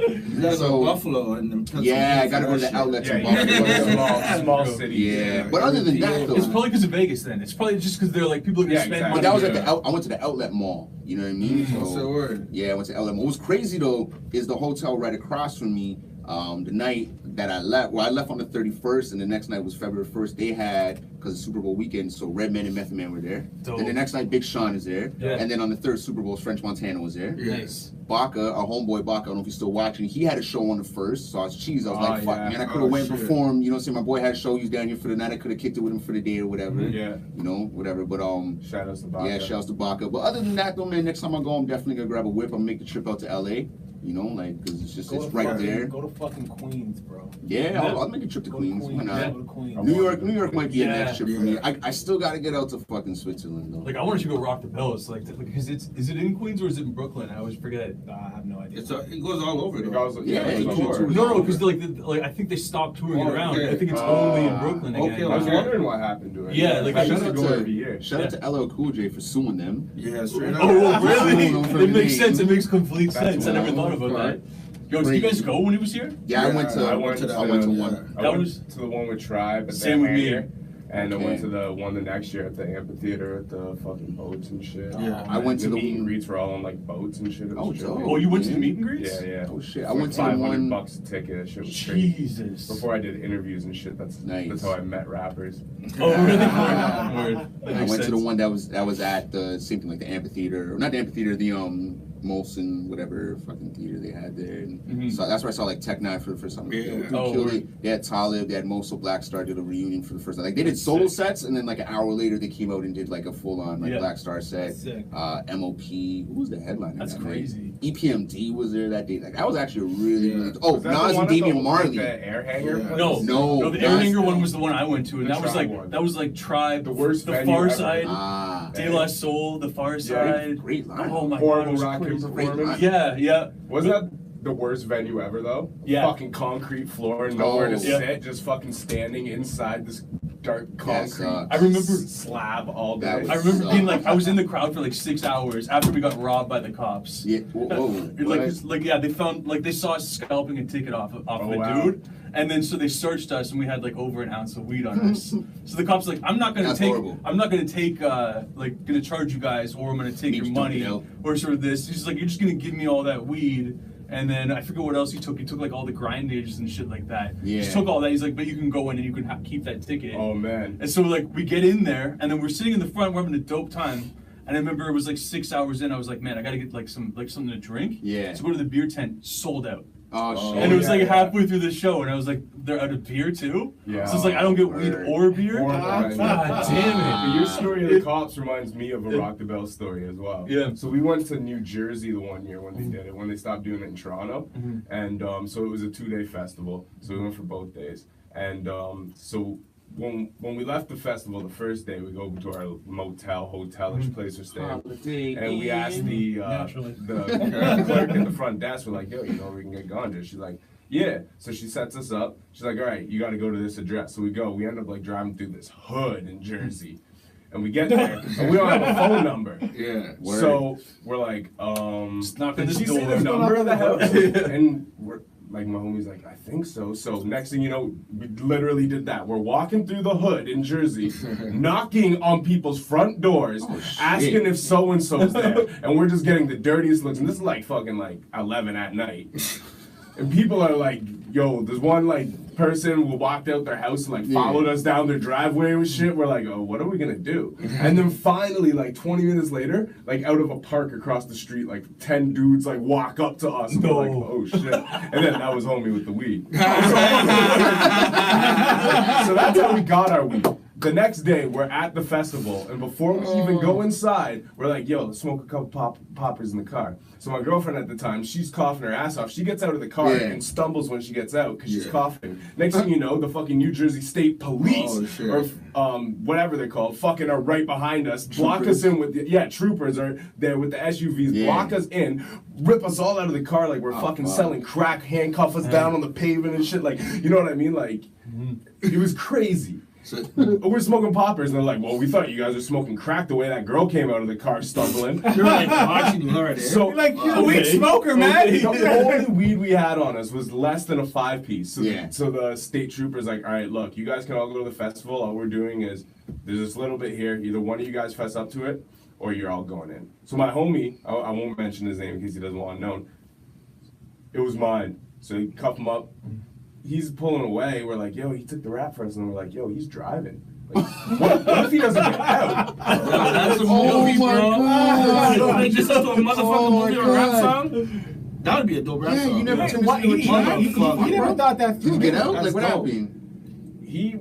You gotta So- go to Buffalo and then Yeah, I gotta go to the outlets in Buffalo. small city. Yeah, but other than that, though, It's probably because of Vegas then. It's probably just because they're like, people are going to Yeah, spend exactly. but that was at Yeah. the I went to the outlet mall. You know what I mean? What's the word? Yeah, I went to outlet mall. What was crazy though is the hotel right across from me. The night that I left, I left on the 31st, and the next night was February 1st. They had, because it's Super Bowl weekend, so Redman and Method Man were there. Dope. Then the next night, Big Sean is there. Yeah. And then on the third Super Bowl, French Montana was there. Nice. Baca, our homeboy Baca, I don't know if he's still watching, he had a show on the first, so I was cheesed. I was like, fuck, yeah. man, I could have Oh, went shit. performed, you know what I'm saying? My boy had a show, he was down here for the night, I could have kicked it with him for the day or whatever. Yeah. You know, whatever, but Shout outs to Baca. yeah, shouts to Baca. But other than that, though, man, next time I go, I'm definitely gonna grab a whip. I'm gonna make the trip out to LA. You know, like, cause it's just Go it's to right fucking- there. Go to fucking Queens, bro. Yeah, I'll make a trip to Go Queens. to Why Queens. not? Go to Queens. New York might be a Yeah. next trip for me. I still gotta get out to fucking Switzerland though. Like, I wanted to go rock the pillows. Like, because is it in Queens or is it in Brooklyn? I always forget. I have no idea. It goes all over. It Though. goes, Yeah, it's you on can tour. tour. No, because like I think they stopped touring Oh, around. okay. I think it's only in Brooklyn again. Okay, I was okay. wondering what happened to it. Yeah, like, I I used shout to out go every year. Shout out to LL Cool J for suing them. Yeah, straight up. Oh, really? Suing them for It makes everything. sense. It makes complete That's sense. I never thought about right. that. Yo, did you guys go when he was here? Yeah, I went to I went to one. that I one, went to the one with Tribe. At Same the with me. hangar, And I went Okay. to the one the next year at the amphitheater at the fucking boats and shit. Yeah. I went to the the meet and greets were all on like boats and shit. It was Oh, trippy. dope. Oh, you went to the meet and greets? Yeah, yeah. Oh shit! I Like went to the one. $500 a ticket. That shit was crazy. Jesus. Before I did interviews and shit, that's Nice. how I met rappers. Oh, really? Word. That I makes went to the sense. one that was at the same thing like the amphitheater, or not the amphitheater, the Molson whatever fucking theater they had there. And Mhm. so that's where I saw like Tech Nine for the first time. Yeah. Dude Oh, killed word. it. They had Talib, they had Mosul Black Star did a reunion for the first time. Like they did solo Sick. sets, and then like an hour later they came out and did like a full on like Yeah. Black Star set. Sick. MOP, who was the headliner? That's that night? crazy. EPMD was there that day. Like that was actually a really, Yeah. really oh Was that the Nas one and at the- Damian Marley. The air hanger? Yeah. place? No, No, the that's- Air Hanger one was the one I went to, and The that was Tribe like one. Tribe, The worst the venue Far ever. Side, Ah, De La Soul, the Far Side. great line. Oh my Horrible god, it was rockin' crazy. performance. Yeah, yeah. Wasn't that the worst venue ever though? Yeah. Fucking concrete floor, nowhere to Oh. sit, just fucking standing inside this dark concrete sucks. I remember- slab all day. That was- I remember being like, I was in the crowd for like 6 hours after we got robbed by the cops. Yeah. Whoa. Like yeah, they found like they saw us scalping a ticket off Oh, the wow. dude, and then so they searched us and we had like over an ounce of weed on us. So the cops like, I'm not gonna That's take, horrible. I'm not gonna take, like gonna charge you guys, or I'm gonna take Make your you dump money, it out. or sort of this. He's just like, you're just gonna give me all that weed. And then I forget what else he took. He took like all the grindage and shit like that. He just Yeah. took all that. He's like, but you can go in and you can keep that ticket. Oh man. And so like we get in there, and then we're sitting in the front, we're having a dope time. And I remember it was like 6 hours in, I was like, man, I gotta get like something to drink. Yeah. So go to the beer tent, sold out. Oh shit. And it was yeah, like yeah. halfway through the show, and I was like, they're out of beer too? Yeah. So it's like I don't get weed Word. or beer. Horrible venue. God damn But it. your story of the cops reminds me of a Rock the Bell story as well. Yeah. So we went to New Jersey the one year when they did it, when they stopped doing it in Toronto. And so it was a 2-day festival. So we went for both days. And so when we left the festival, the first day, we go to our hotelish place we're staying. And we asked the Naturally. the clerk at the front desk, we're like, yo, you know, we can get ganja. She's like, yeah. So she sets us up. She's like, all right, you got to go to this address. So we go. We end up like driving through this hood in Jersey. And we get there, and we don't have a phone number. Yeah. Word. So we're like, Just knock on did this she say door. the number of the house? And we're like, my homie's like, I think so. So next thing you know, we literally did that. We're walking through the hood in Jersey, knocking on people's front doors, asking if so-and-so's there. And we're just getting the dirtiest looks. And this is like fucking like 11 at night. and people are like, yo, there's one like person who walked out their house and like followed us down their driveway and shit. We're like, oh, what are we gonna do? And then finally, like 20 minutes later, like out of a park across the street, like 10 dudes like walk up to us and we're like, oh shit. And then that was homie with the weed. So that's how we got our weed. The next day, we're at the festival, and before we even go inside, we're like, yo, let's smoke a couple poppers in the car. So my girlfriend at the time, she's coughing her ass off. She gets out of the car and stumbles when she gets out because she's coughing. Next thing you know, the fucking New Jersey State Police, or whatever they're called, fucking are right behind us, block us in with troopers are there with the SUVs, block us in, rip us all out of the car like we're fucking selling crack, handcuff us down on the pavement and shit. Like, you know what I mean? Like, it was crazy. We're smoking poppers, and they're like, well, we thought you guys were smoking crack the way that girl came out of the car stumbling. You're like watching you already. So, You're like, you're a weed smoker, man. The only weed we had on us was less than a 5-piece. So the state trooper's like, all right, look, you guys can all go to the festival. All we're doing is there's this little bit here. Either one of you guys fess up to it, or you're all going in. So my homie, I won't mention his name in case he doesn't want it known, it was mine. So he cuffed him up. He's pulling away. We're like, yo, he took the rap for us, and we're like, yo, he's driving. Like, what if he doesn't get out? That's a movie, bro. They just listened to a motherfucking movie or rap song. That would be a dope rap song. You never took us He to a never thought that through. Did you get out? That's Like, what dope. happened?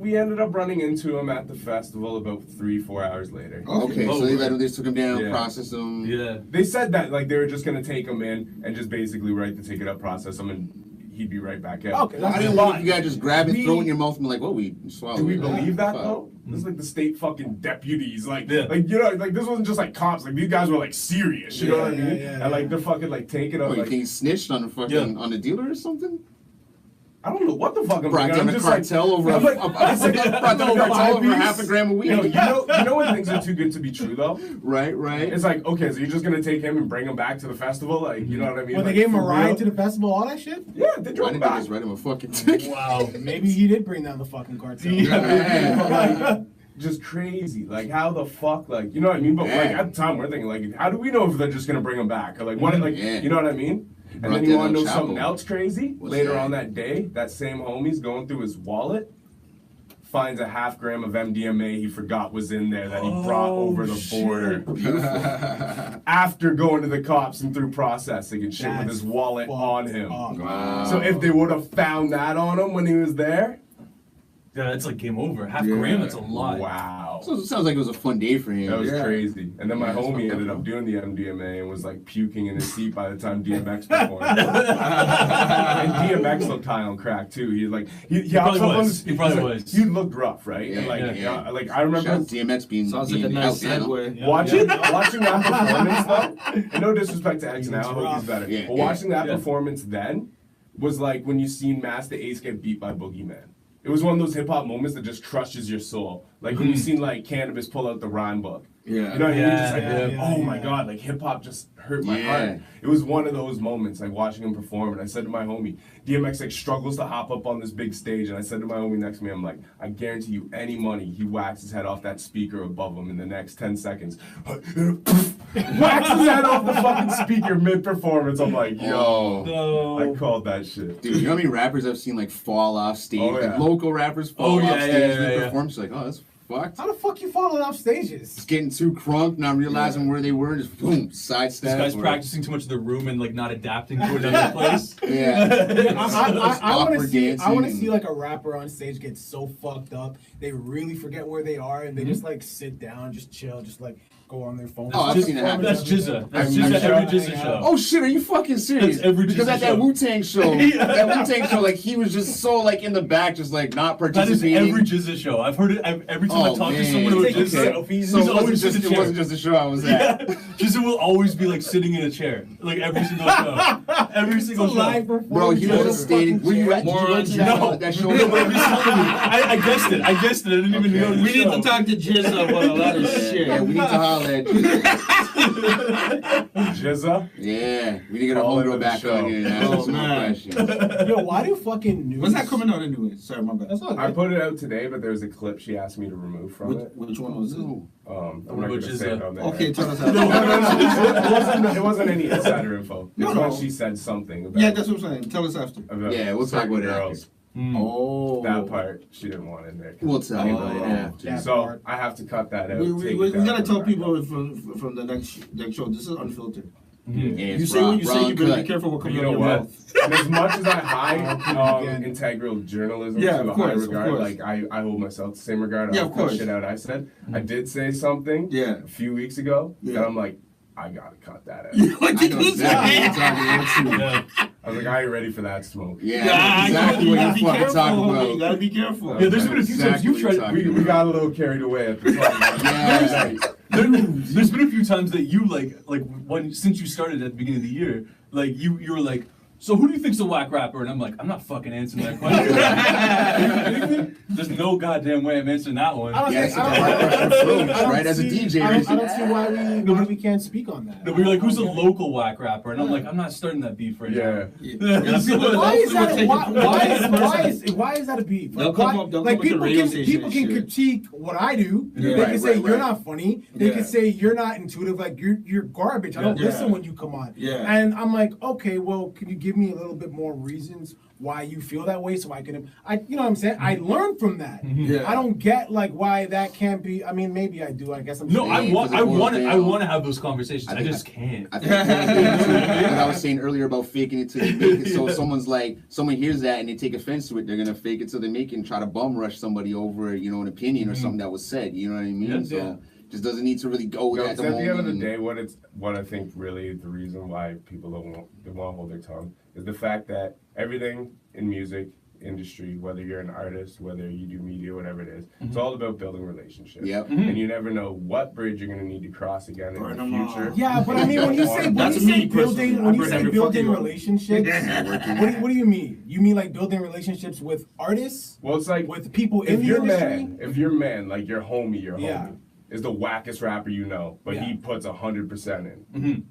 We ended up running into him at the festival about 3-4 hours later. Okay, so they just took him down, processed him. Yeah. They said that like they were just gonna take him in and just basically write the ticket up, process him, and he'd be right back out. Okay, I didn't want you guys just grab it, throw it in your mouth, and be like, "What we swallow?" Do we it. believe that Fuck. though? This is like the state fucking deputies, like Yeah. you know, like this wasn't just like cops. Like these guys were like serious, you know what I mean? And like they're fucking like taking up. What, you Like, think he snitched on the fucking on the dealer or something? I don't know what the fuck I'm Brought thinking. down I'm a just like, cartel over I'm like, brought down a cartel over half a gram of weed. you know when things are too good to be true though? Right. It's like, okay, so you're just gonna take him and bring him back to the festival, like you know what I mean? When like, they gave him a for ride real? to the festival, all that shit? Yeah, they Why drove him didn't they back. just write him a fucking ticket? Wow, maybe he did bring down the fucking cartel. Like, just crazy. Like, how the fuck, like, you know what I mean? But like at the time, we're thinking, like, how do we know if they're just gonna bring him back? Or like, what? Like, you know what I mean? And Brought then you that want to El know Chapo. something else crazy? What's Later that? on that day, that same homie's going through his wallet, finds a 0.5 gram of MDMA he forgot was in there that he brought over the border. After going to the cops and through processing and shit with his wallet on him. Wow. So if they would have found that on him when he was there, Yeah, it's like game over. Half gram, that's a lot. wow. So it sounds like it was a fun day for him. That was crazy. And then my Yeah, homie it's ended fucked up doing the MDMA and was like puking in his seat by the time DMX performed. And DMX looked high on crack too. He like he probably hopped up on was. the- He probably like, was. He looked rough, right? Yeah, And like yeah. like I remember Shout out to DMX being Sounds like a being nice out there. segue. watching that performance though. And no disrespect to X now, I hope he's better. Yeah, But yeah. watching that performance then was like when you seen Master Ace get beat by Boogeyman. It was one of those hip hop moments that just crushes your soul. Like when you seen like Cannabis pull out the rhyme book. Yeah. You know what I mean? Yeah, Just like, yeah, oh my God, like hip hop just hurt my Yeah. heart. It was one of those moments, like watching him perform. And I said to my homie, DMX like struggles to hop up on this big stage. And I said to my homie next to me, I'm like, I guarantee you any money he whacks his head off that speaker above him in the next 10 seconds. Whacks his head off the fucking speaker mid-performance. I'm like, yo, No. I called that shit. Dude, you know how many rappers I've seen like fall off stage? Oh, Like yeah. local rappers fall off stage yeah, mid yeah. performance. Like, oh, that's fucked. How the fuck you falling off stages? Just getting too crunk, not realizing where they were, just boom, sidestep. This guy's or- practicing too much in the room and like not adapting to another place. Yeah. I want to Awkward see. I want to dancing see like a rapper on stage get so fucked up they really forget where they are and they just like sit down, just chill, just like go on their phone. Oh, I've seen it happen. That's Jizza. That's I'm Jizza sure. every Jizza show. Oh shit, are you fucking serious? That's every Because Jizza at that show. Wu-Tang show, like he was just so like in the back, just like not That is participating. every Jizza show. I've heard it every time I Oh, talk to man. someone who Take Jizza. selfies. So He's it always wasn't, just, in a it chair. wasn't just the show I was at. Jizza will always be like sitting in a chair, like every single show. Every single show. Bro, he was just stating. Were you at? Did you go to No. that show? No, but he's telling me. I guessed it. I didn't even know the We need show. to talk to Jizz about a lot of shit. Yeah, we need to holler Khaled. Jizza? Yeah, we need to get our All homegirl over the back show. on here and ask Oh, her some more man. questions. Yo, why do fucking news? When's that coming out anyway? Sorry, my bad. That's all I good. put it out today, but there's a clip she asked me to remove from it. Which one was it? Ooh. I'm not going Which to is say a- it on there. Okay, tell us. It wasn't any insider info. No, It's no. when she said something about, Yeah, that's what I'm saying. Tell us after. about Yeah, we'll talk certain about it girls. Oh. That part she didn't want in there. We'll tell you about it after. That So part. I have to cut that out. We take it gotta down tell from the people from the next show. This is unfiltered. Yeah, You it's say what you raw say. You better cut. be careful what comes You out know of your what? mouth. And as much as I hide Again. integral journalism Yeah, to of a course, high of regard, course. like I hold myself the same regard. Yeah, I'll of cut course. shit out I said. I did say something Yeah. a few weeks ago Yeah. that I'm like, I gotta cut that out. What I did know you exactly say? what you're talking about. Yeah. I was like, I ain't ready for that smoke. Yeah, that's exactly what you're be fucking careful. talking You about. gotta be careful. Yeah, there's been a few times Exactly you've what you're tried. talking We got a little carried away at the time. Yeah. There's been a few times that you like when since you started at the beginning of the year, like you were like, so who do you think's a whack rapper? And I'm like, I'm not fucking answering that question. There's no goddamn way I'm answering that one. I don't Yeah, think- it's a I don't- hard question I to don't approach, right? As a see- DJ, I right? don't see why we can't speak on that. No, we were like, who's a local whack rapper? And I'm like, I'm not starting that beef right Yeah. now. Why is that? Take it- why is that a beef? They'll Like, come why- up- they'll like come up to people radio can station people and can shit. critique what I do. Yeah. They Right, can say right, you're right. not funny. They Yeah. can say you're not intuitive. Like you're garbage. I don't Yeah. listen when you come on. Yeah. And I'm like, okay, well, can you give me a little bit more reasons why you feel that way so I can you know what I'm saying? I learned from that. Yeah. I don't get like why that can't be. I mean, maybe I do. I guess I'm No, just- I want down. to have those conversations. I think just can't. I think what I was saying earlier about faking it till you make it. So someone hears that and they take offense to it, they're gonna fake it till they make it and try to bum rush somebody over, an opinion or something that was said. You know what I mean? Yeah. So just doesn't need to really go No, at 'cause the at the end of the moment. day, what I think really the reason why people don't want to hold their tongue is the fact that everything in music industry, whether you're an artist, whether you do media, whatever it is, it's all about building relationships. Yep. And you never know what bridge you're going to need to cross again in Burn the 'em future. all. Yeah, but I mean, when you say That's me personally. I burn every building fucking one. relationships, what do you mean? You mean like building relationships with artists, Well, it's like with people if in the your industry? man, like your homie, Yeah. is the wackest rapper you know, but he Yeah. puts 100% in.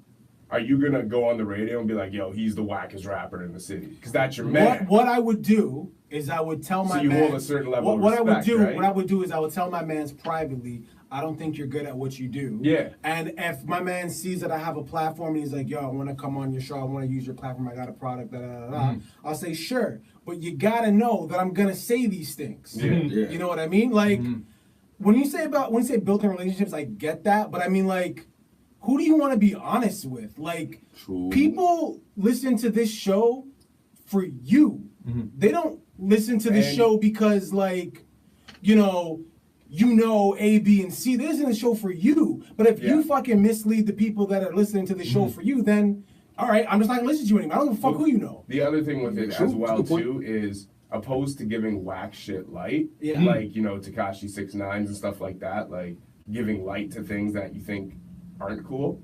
Are you gonna go on the radio and be like, "Yo, he's the wackest rapper in the city"? Because that's your man. What I would do is I would tell my you man. hold a certain level of what I would respect, do, right? what I would do is I would tell my mans privately, I don't think you're good at what you do. Yeah. And if my man sees that I have a platform and he's like, yo, I want to come on your show, I want to use your platform, I got a product, da da da da. I'll say, sure, but you gotta know that I'm gonna say these things. Yeah. Yeah. You know what I mean? Like when you say building relationships, I get that, but I mean like, who do you want to be honest with? Like, True. people listen to this show for you. They don't listen to this And- show because, like, you know A, B, and C. They listen to the show for you. But if you Yeah. fucking mislead the people that are listening to the show for you, then all right, I'm just not gonna listen to you anymore. I don't give a fuck who you know. The other thing with it True, as well good point. too is opposed to giving whack shit light, Yeah. like Tekashi 6ix9ine and stuff like that, like giving light to things that you think aren't cool.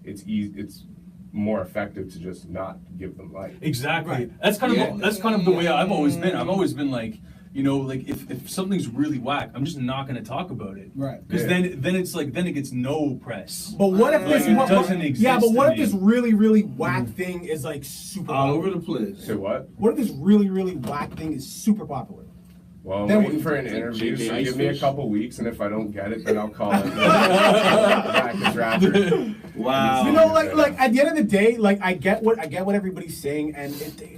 It's easy. It's more effective to just not give them light. Exactly. Right. That's kind of Yeah. that's kind of the way I've always been. I've always been like, like if something's really whack, I'm just not gonna talk about it. Right. Because Yeah. then it's like then it gets no press. But what if Like, this it doesn't exist Yeah, but what to if this me. really, really whack thing is like super All popular? over the place. Say what? What if this really, really whack thing is super popular? Well, I'm Then waiting we- for an Like interview, JJ so give me a Icefish? couple weeks, and if I don't get it, then I'll call it wackest rapper. Wow. You know, like at the end of the day, like I get what everybody's saying, and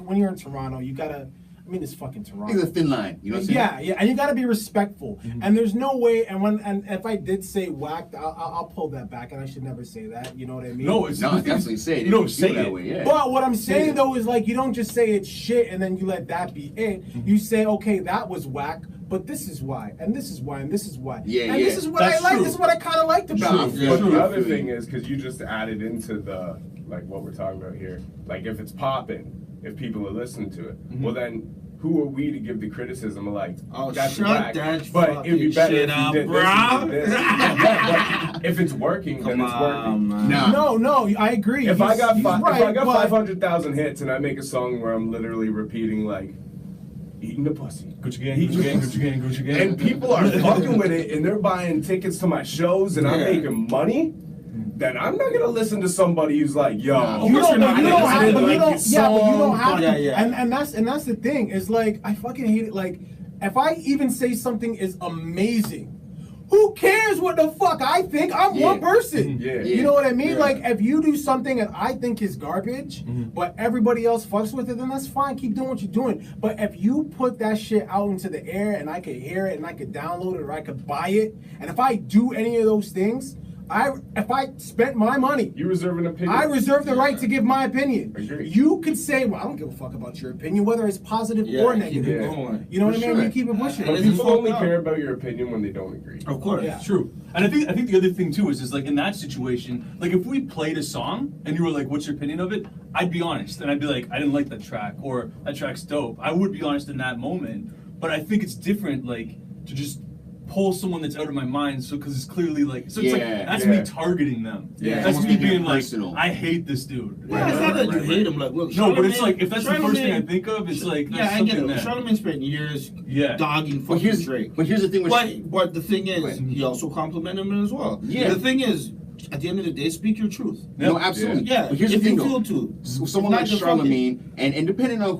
when you're in Toronto, you gotta. I mean, it's fucking Toronto. It's a thin line, you know what I'm saying? Yeah, and you got to be respectful. And there's no way. And if I did say whacked, I'll pull that back, and I should never say that. You know what I mean? No, it's No, definitely say it. No, If you feel say that it. way, yeah. But what I'm saying though is like you don't just say it's shit and then you let that be it. You say, okay, that was whack, but this is why, and this is why, and this is why. Yeah, and yeah. this is what That's I like. true. This is what I kind of liked about it. Yeah. But the other thing is, because you just added into the, like what we're talking about here, like if it's popping, if people are listening to it, well then, who are we to give the criticism of like, Oh, that's shut whack, that but it'd be fucking better shit if you up, did this and did this. Yeah, but if it's working, then it's working. man. Nah. No, I agree. If I He's got right, but- 500,000 hits and I make a song where I'm literally repeating like eating the pussy. Gucci gang, Gucci gang, Gucci gang, Gucci gang. And people are fucking with it, and they're buying tickets to my shows, and I'm making money. Then I'm not gonna listen to somebody who's like, yo, You don't have to. But you don't have to. Yeah. And that's the thing. Is like I fucking hate it. Like if I even say something is amazing, who cares what the fuck I think? I'm one person. Yeah. You know what I mean? Yeah. Like if you do something and I think is garbage, but everybody else fucks with it, then that's fine. Keep doing what you're doing. But if you put that shit out into the air and I could hear it and I could download it or I could buy it, and if I do any of those things, if I spent my money, you reserve an opinion. I reserve the right to give my opinion. Agreed. You could say, well, I don't give a fuck about your opinion, whether it's positive or negative. it going. You know what I For mean? sure. You keep it pushing. But And people it's only fucked up. care about your opinion when they don't agree. Of course. Yeah. True. And I think the other thing too is like in that situation, like if we played a song and you were like, what's your opinion of it? I'd be honest and I'd be like, I didn't like that track or that track's dope. I would be honest in that moment. But I think it's different like to just pull someone that's out of my mind because it's clearly like so it's like that's me targeting them. Yeah. That's Almost me making it being like personal. I hate this dude. Yeah, it's not that you hate him. Like, look, No, but it's Charlamagne- like if that's the first thing I Charlamagne- think of, it's like Yeah, there's I get something it. there. Charlamagne spent years Yeah. dogging But fucking Drake. here's the thing with But the thing is, he also complimented him as well. Yeah. The thing is, at the end of the day, speak your truth. no, absolutely. Yeah. But here's if the thing, you feel though. to. Someone like It's not your Charlamagne, and depending on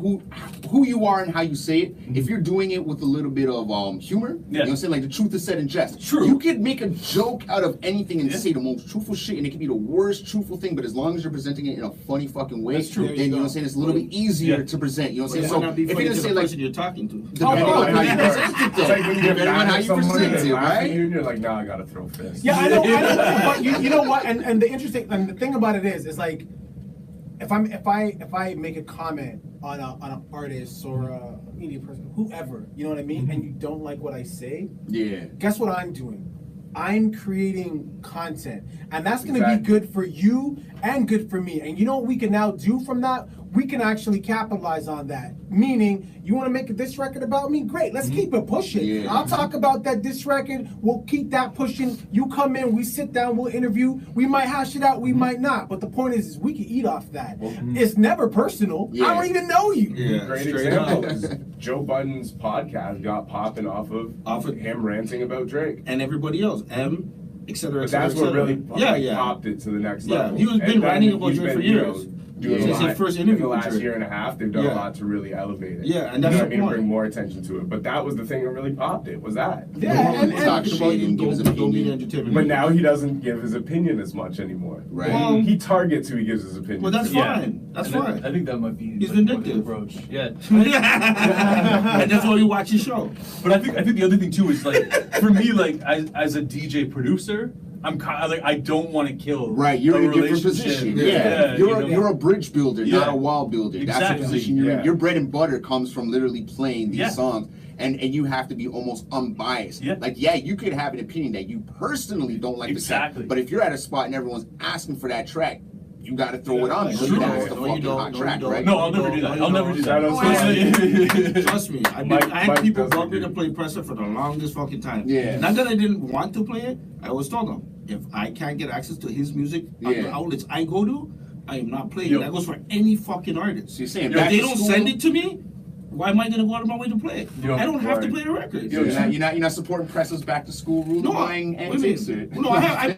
who you are and how you say it, if you're doing it with a little bit of humor, you know what I'm saying, like the truth is said in jest. True. You could make a joke out of anything and Yeah. say the most truthful shit, and it could be the worst truthful thing, but as long as you're presenting it in a funny fucking way, That's true. then you know what I'm saying, it's a little bit easier to present. You know what I'm It saying? might So not be if you're funny gonna to say the like person you're talking to. depending on how you It's present it, like when you get depending on mad how at you someone present and it, laugh at right? you, and you're like, nah, I gotta throw fists. Yeah, I know, but you know what? And the interesting and the thing about it is like if I make a comment on an artist or a media person, whoever, you know what I mean, and you don't like what I say, Yeah. guess what I'm doing? I'm creating content, and that's going to Exactly. be good for you and good for me. And you know what we can now do from that? We can actually capitalize on that. Meaning, you want to make a diss record about me? Great, let's keep it pushing. Yeah. I'll talk about that diss record. We'll keep that pushing. You come in, we sit down, we'll interview. We might hash it out, we might not. But the point is we can eat off that. It's never personal. Yeah. I don't even know you. Yeah, Great straight example up. is Joe Budden's podcast got popping off of him ranting about Drake. And everybody else, etc. But that's what really yeah. popped it to the next Yeah, level. he was been And then writing about he's Drake for been, you know, years. doing Since a lot his first in interview the with last Drake. year and a half. They've done Yeah. a lot to really elevate it. Yeah, and You that's know the what I mean, point. bring more attention to it. But that was the thing that really popped it. Was that? Yeah, and Talk Talking shit about and you give his don't be opinion. entertainment. But now he doesn't give his opinion as much anymore. Right. Well, He targets who he gives his opinion. Well, that's to. Yeah. fine. That's And fine. I think that might be He's like, more the vindictive. approach. Yeah. And that's why you watch his show. But I think the other thing too is like for me like as a DJ producer, I'm kind of like I don't want to kill Right, you're a in a different relationship. position. Yeah. You're a bridge builder, not Yeah. a wall builder. That's Exactly. the position you're in. Yeah. Your bread and butter comes from literally playing these Yeah. songs. And you have to be almost unbiased. Yeah. Like, yeah, you could have an opinion that you personally don't like Exactly. the track. But if you're at a spot and everyone's asking for that track, you got to throw it on. No, Because you that's don't. the No, you fucking don't. hot No, you track, don't. right? No, I'll never do that. I'll never do that. Shout out Trust me, I Mike had people doesn't bug me do to it. play Presser for the longest fucking time. Yeah. Not that I didn't want to play it, I always told them, if I can't get access to his music on the Yeah. outlets I go to, I am not playing. Yo. That goes for any fucking artist. So you're saying If back they to don't school- send it to me, why am I gonna go out of my way to play it? Yo, I don't have to right. play the record. You're not supporting Presser's back to school rule No, buying what do you antiques. mean? No, I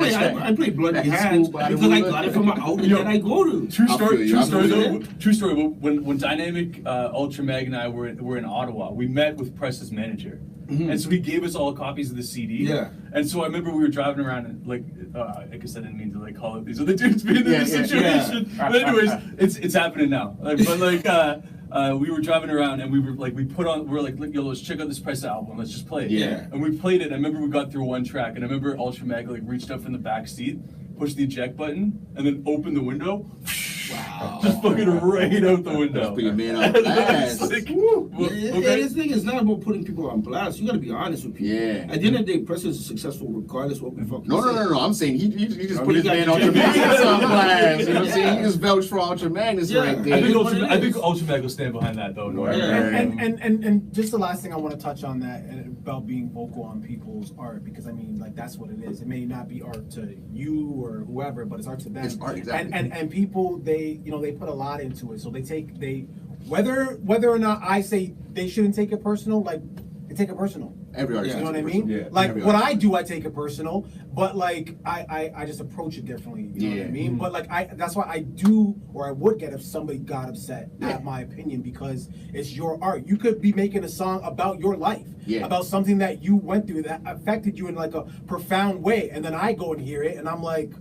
play Bloody Back in Hands school, by the because I ruler. got it from an outlet Yo. that I go to. True I story. feel you, True I story. feel Though, you. true story. When Dynamic Ultra Mag and I were in Ottawa, we met with Press's manager, and so he gave us all copies of the CD. Yeah. And so I remember we were driving around and like I guess I didn't mean to like call out these other dudes being in Yeah, this yeah, situation. yeah. But anyways, it's happening now. Like, but like. We were driving around and we were like, yo, let's check out this Press album. Let's just play it. Yeah. And we played it. And I remember we got through one track, and I remember Ultra Mag like reached up from the back seat, pushed the eject button, and then opened the window. Wow. Just fucking right out the window. Put your man on blast. It's like, woo, okay. This thing is not about putting people on blast. You gotta be honest with people. Yeah. At the end of the day, Presser is successful regardless of what we fucking No, say. I'm saying he just Oh, put you his got man the Ultra gym. Magnus on blast. You know what I'm Yeah. saying? He just vouched for Ultra Magnus Yeah. right I there. I think what it I think is. Ultra Mag will stand behind that though. No, Yeah. And just the last thing I want to touch on that about being vocal on people's art, because I mean, like, that's what it is. It may not be art to you or whoever, but it's art to them. It's art, exactly. And people, they put a lot into it. So whether or not I say they shouldn't take it personal, like they take it personal. Every artist, You know what I takes it mean? personal. Yeah. Like Every what artist. I do, I take it personal, but like I just approach it differently. You know what I mean? But like that's why I do, or I would get if somebody got upset at my opinion, because it's your art. You could be making a song about your life, about something that you went through that affected you in like a profound way, and then I go and hear it, and I'm like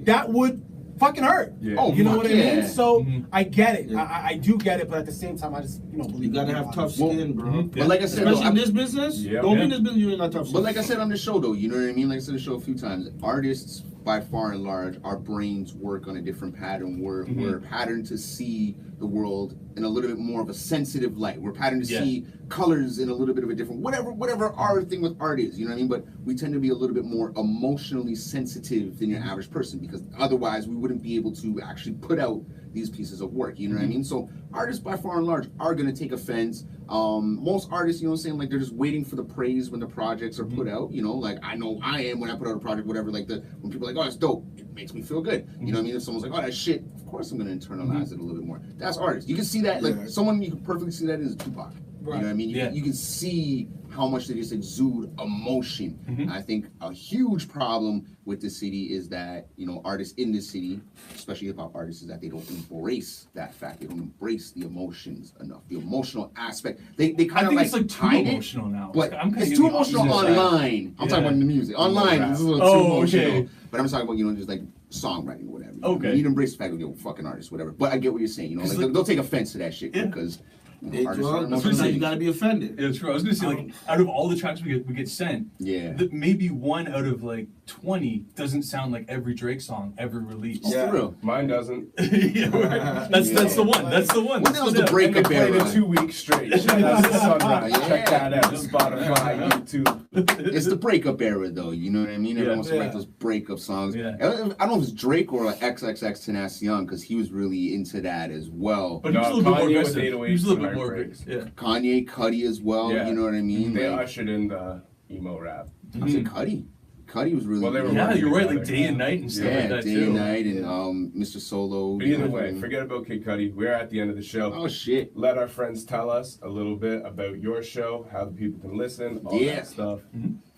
that would fucking hurt. Yeah. Oh, You know what I mean? yeah. So I get it. Yeah. I do get it, but at the same time, I just believe You gotta in have God. tough skin, bro. But like I said, Especially though, in this business. Yeah. Don't be Yeah. in this business, you ain't got tough skin. But like I said on the show, though, you know what I mean? Like I said on the show a few times, artists, by far and large, our brains work on a different pattern. We're patterned to see the world in a little bit more of a sensitive light. We're patterned to see colors in a little bit of a different, whatever our thing with art is, you know what I mean? But we tend to be a little bit more emotionally sensitive than your average person, because otherwise we wouldn't be able to actually put out these pieces of work, you know what I mean? So artists by far and large are gonna take offense. Most artists, you know what I'm saying, like they're just waiting for the praise when the projects are put out, you know, like I know I am when I put out a project, whatever, like when people are like, oh, that's dope, it makes me feel good. You know what I mean? If someone's like, oh, that's shit, of course I'm gonna internalize it a little bit more. That's artists. You can see that, like someone you can perfectly see that is Tupac. You know what I mean? You can see how much they just exude emotion. And I think a huge problem with the city is that, you know, artists in this city, especially hip hop artists, is that they don't embrace that fact. They don't embrace the emotions enough, the emotional aspect. They kind of like it's like too hide emotional now. But I'm kinda it's getting too the opposite emotional side. online. I'm talking about in the music. Online, it's a little too emotional. But I'm talking about, you know, just like songwriting or whatever. Okay. You need to embrace the fact that you're a fucking artist, whatever. But I get what you're saying. You know, like, they'll take offense to that shit because artists are That's what I emotional. said, you gotta be offended. Yeah, true. I was gonna say, like, out of all the tracks we get sent, maybe 1 out of like 20 doesn't sound like every Drake song ever released. For real. Mine doesn't. That's the one. That's the one. Well, that was the breakup Played era. it 2 weeks straight. Shout out to Sunrise. Check that out. Spotify, YouTube. It's the breakup era, though. You know what I mean? Everyone wants to write those breakup songs. I don't know if it's Drake or like XXX Tenacion, because he was really into that as well. But he was a little bit more Kanye with aggressive. 808s He was a little bit and more heartbreaks. aggressive. Kanye, Cudi as well. Yeah. You know what I mean? They Like, ushered in the emo rap. I said Cudi. Cudi was really Well, they were Yeah, working you're right. Like together. Day and Night and stuff like yeah, that Day too. and Night and Mr. Solo. But either way, forget about Kid Cudi. We're at the end of the show. Oh shit. Let our friends tell us a little bit about your show, how the people can listen, all that stuff.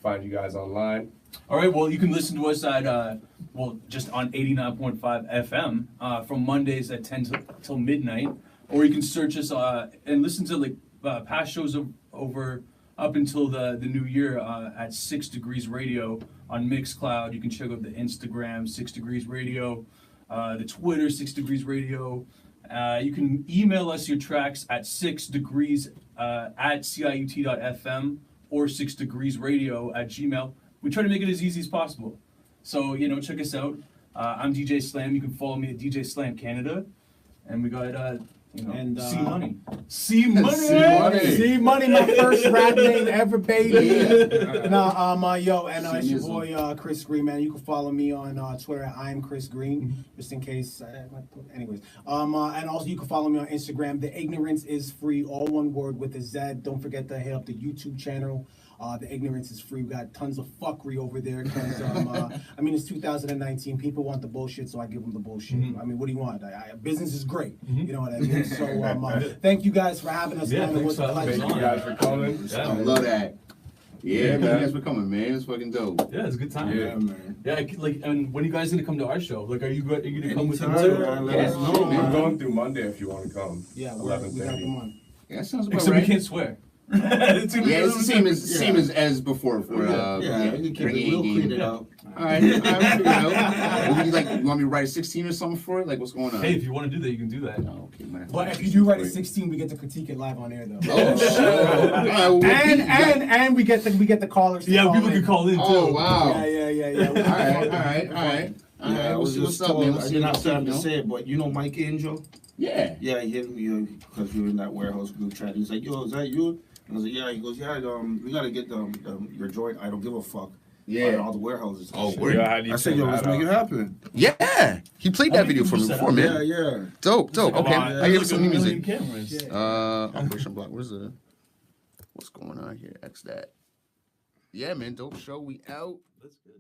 Find you guys online. All right, well, you can listen to us at, just on 89.5 FM from Mondays at 10 till midnight. Or you can search us and listen to like past shows over up until the new year at 6 Degrees Radio on Mixcloud. You can check out the Instagram, 6 Degrees Radio, the Twitter, 6 Degrees Radio. You can email us your tracks at 6degrees at ciut.fm or 6degreesradio at gmail. We try to make it as easy as possible. So, you know, check us out. I'm DJ Slam. You can follow me at DJ Slam Canada. And we got, C Money. C Money! C Money, my first rap name ever, baby. It's your boy Chris Green, man. You can follow me on Twitter at I'm Chris Green, just in case. Anyways, and also you can follow me on Instagram. The Ignorance is Free, all one word with a Z. Don't forget to hit up the YouTube channel. The Ignorance is Free. We got tons of fuckery over there. Cause, it's 2019. People want the bullshit, so I give them the bullshit. I mean, what do you want? Business is great. You know what I mean? So thank you guys for having us. Yeah, man. It was a Thank pleasure. you guys for coming. I love that. Yeah, man. Thanks for coming, man. It's fucking dope. Yeah, it's a good time. Yeah, man. Yeah, like, and when are you guys gonna come to our show? Like, are you gonna come with us Anytime, too? man. Let us know, We're man. going through Monday if you want to come. Yeah, we got them 11:30. on. Yeah, that sounds about Except right. we can't swear. It's the same as before. For, Yeah, we can keep it. We'll clean it up. All right, you want me to write a 16 or something for it? Like, what's going on? Hey, if you want to do that, you can do that. Oh, okay, man. But if you do write a 16, we get to critique it live on air, though. Oh, shit. All right, well, And we get the callers. To Yeah, call people in. can call in too. Oh, wow. Yeah. All right. Yeah, I We'll was see just what's up, man. told, We'll I see didn't have what's up, time to you know? say it, but you know Mike Angel? Yeah. Yeah, he hit me because we were in that warehouse group chat. He's like, yo, is that you? And I was like, yeah. He goes, yeah, we got to get your joint, I Don't Give a Fuck. Yeah. On all the warehouses. Oh, Shit. word. Yeah, I said, yo, let's make it happen. Yeah. He played that video for me before, man. Yeah. Dope. Okay. I hear some new music. Cameras. Operation Block. What's going on here? X that. Yeah, man. Dope show. We out. That's good.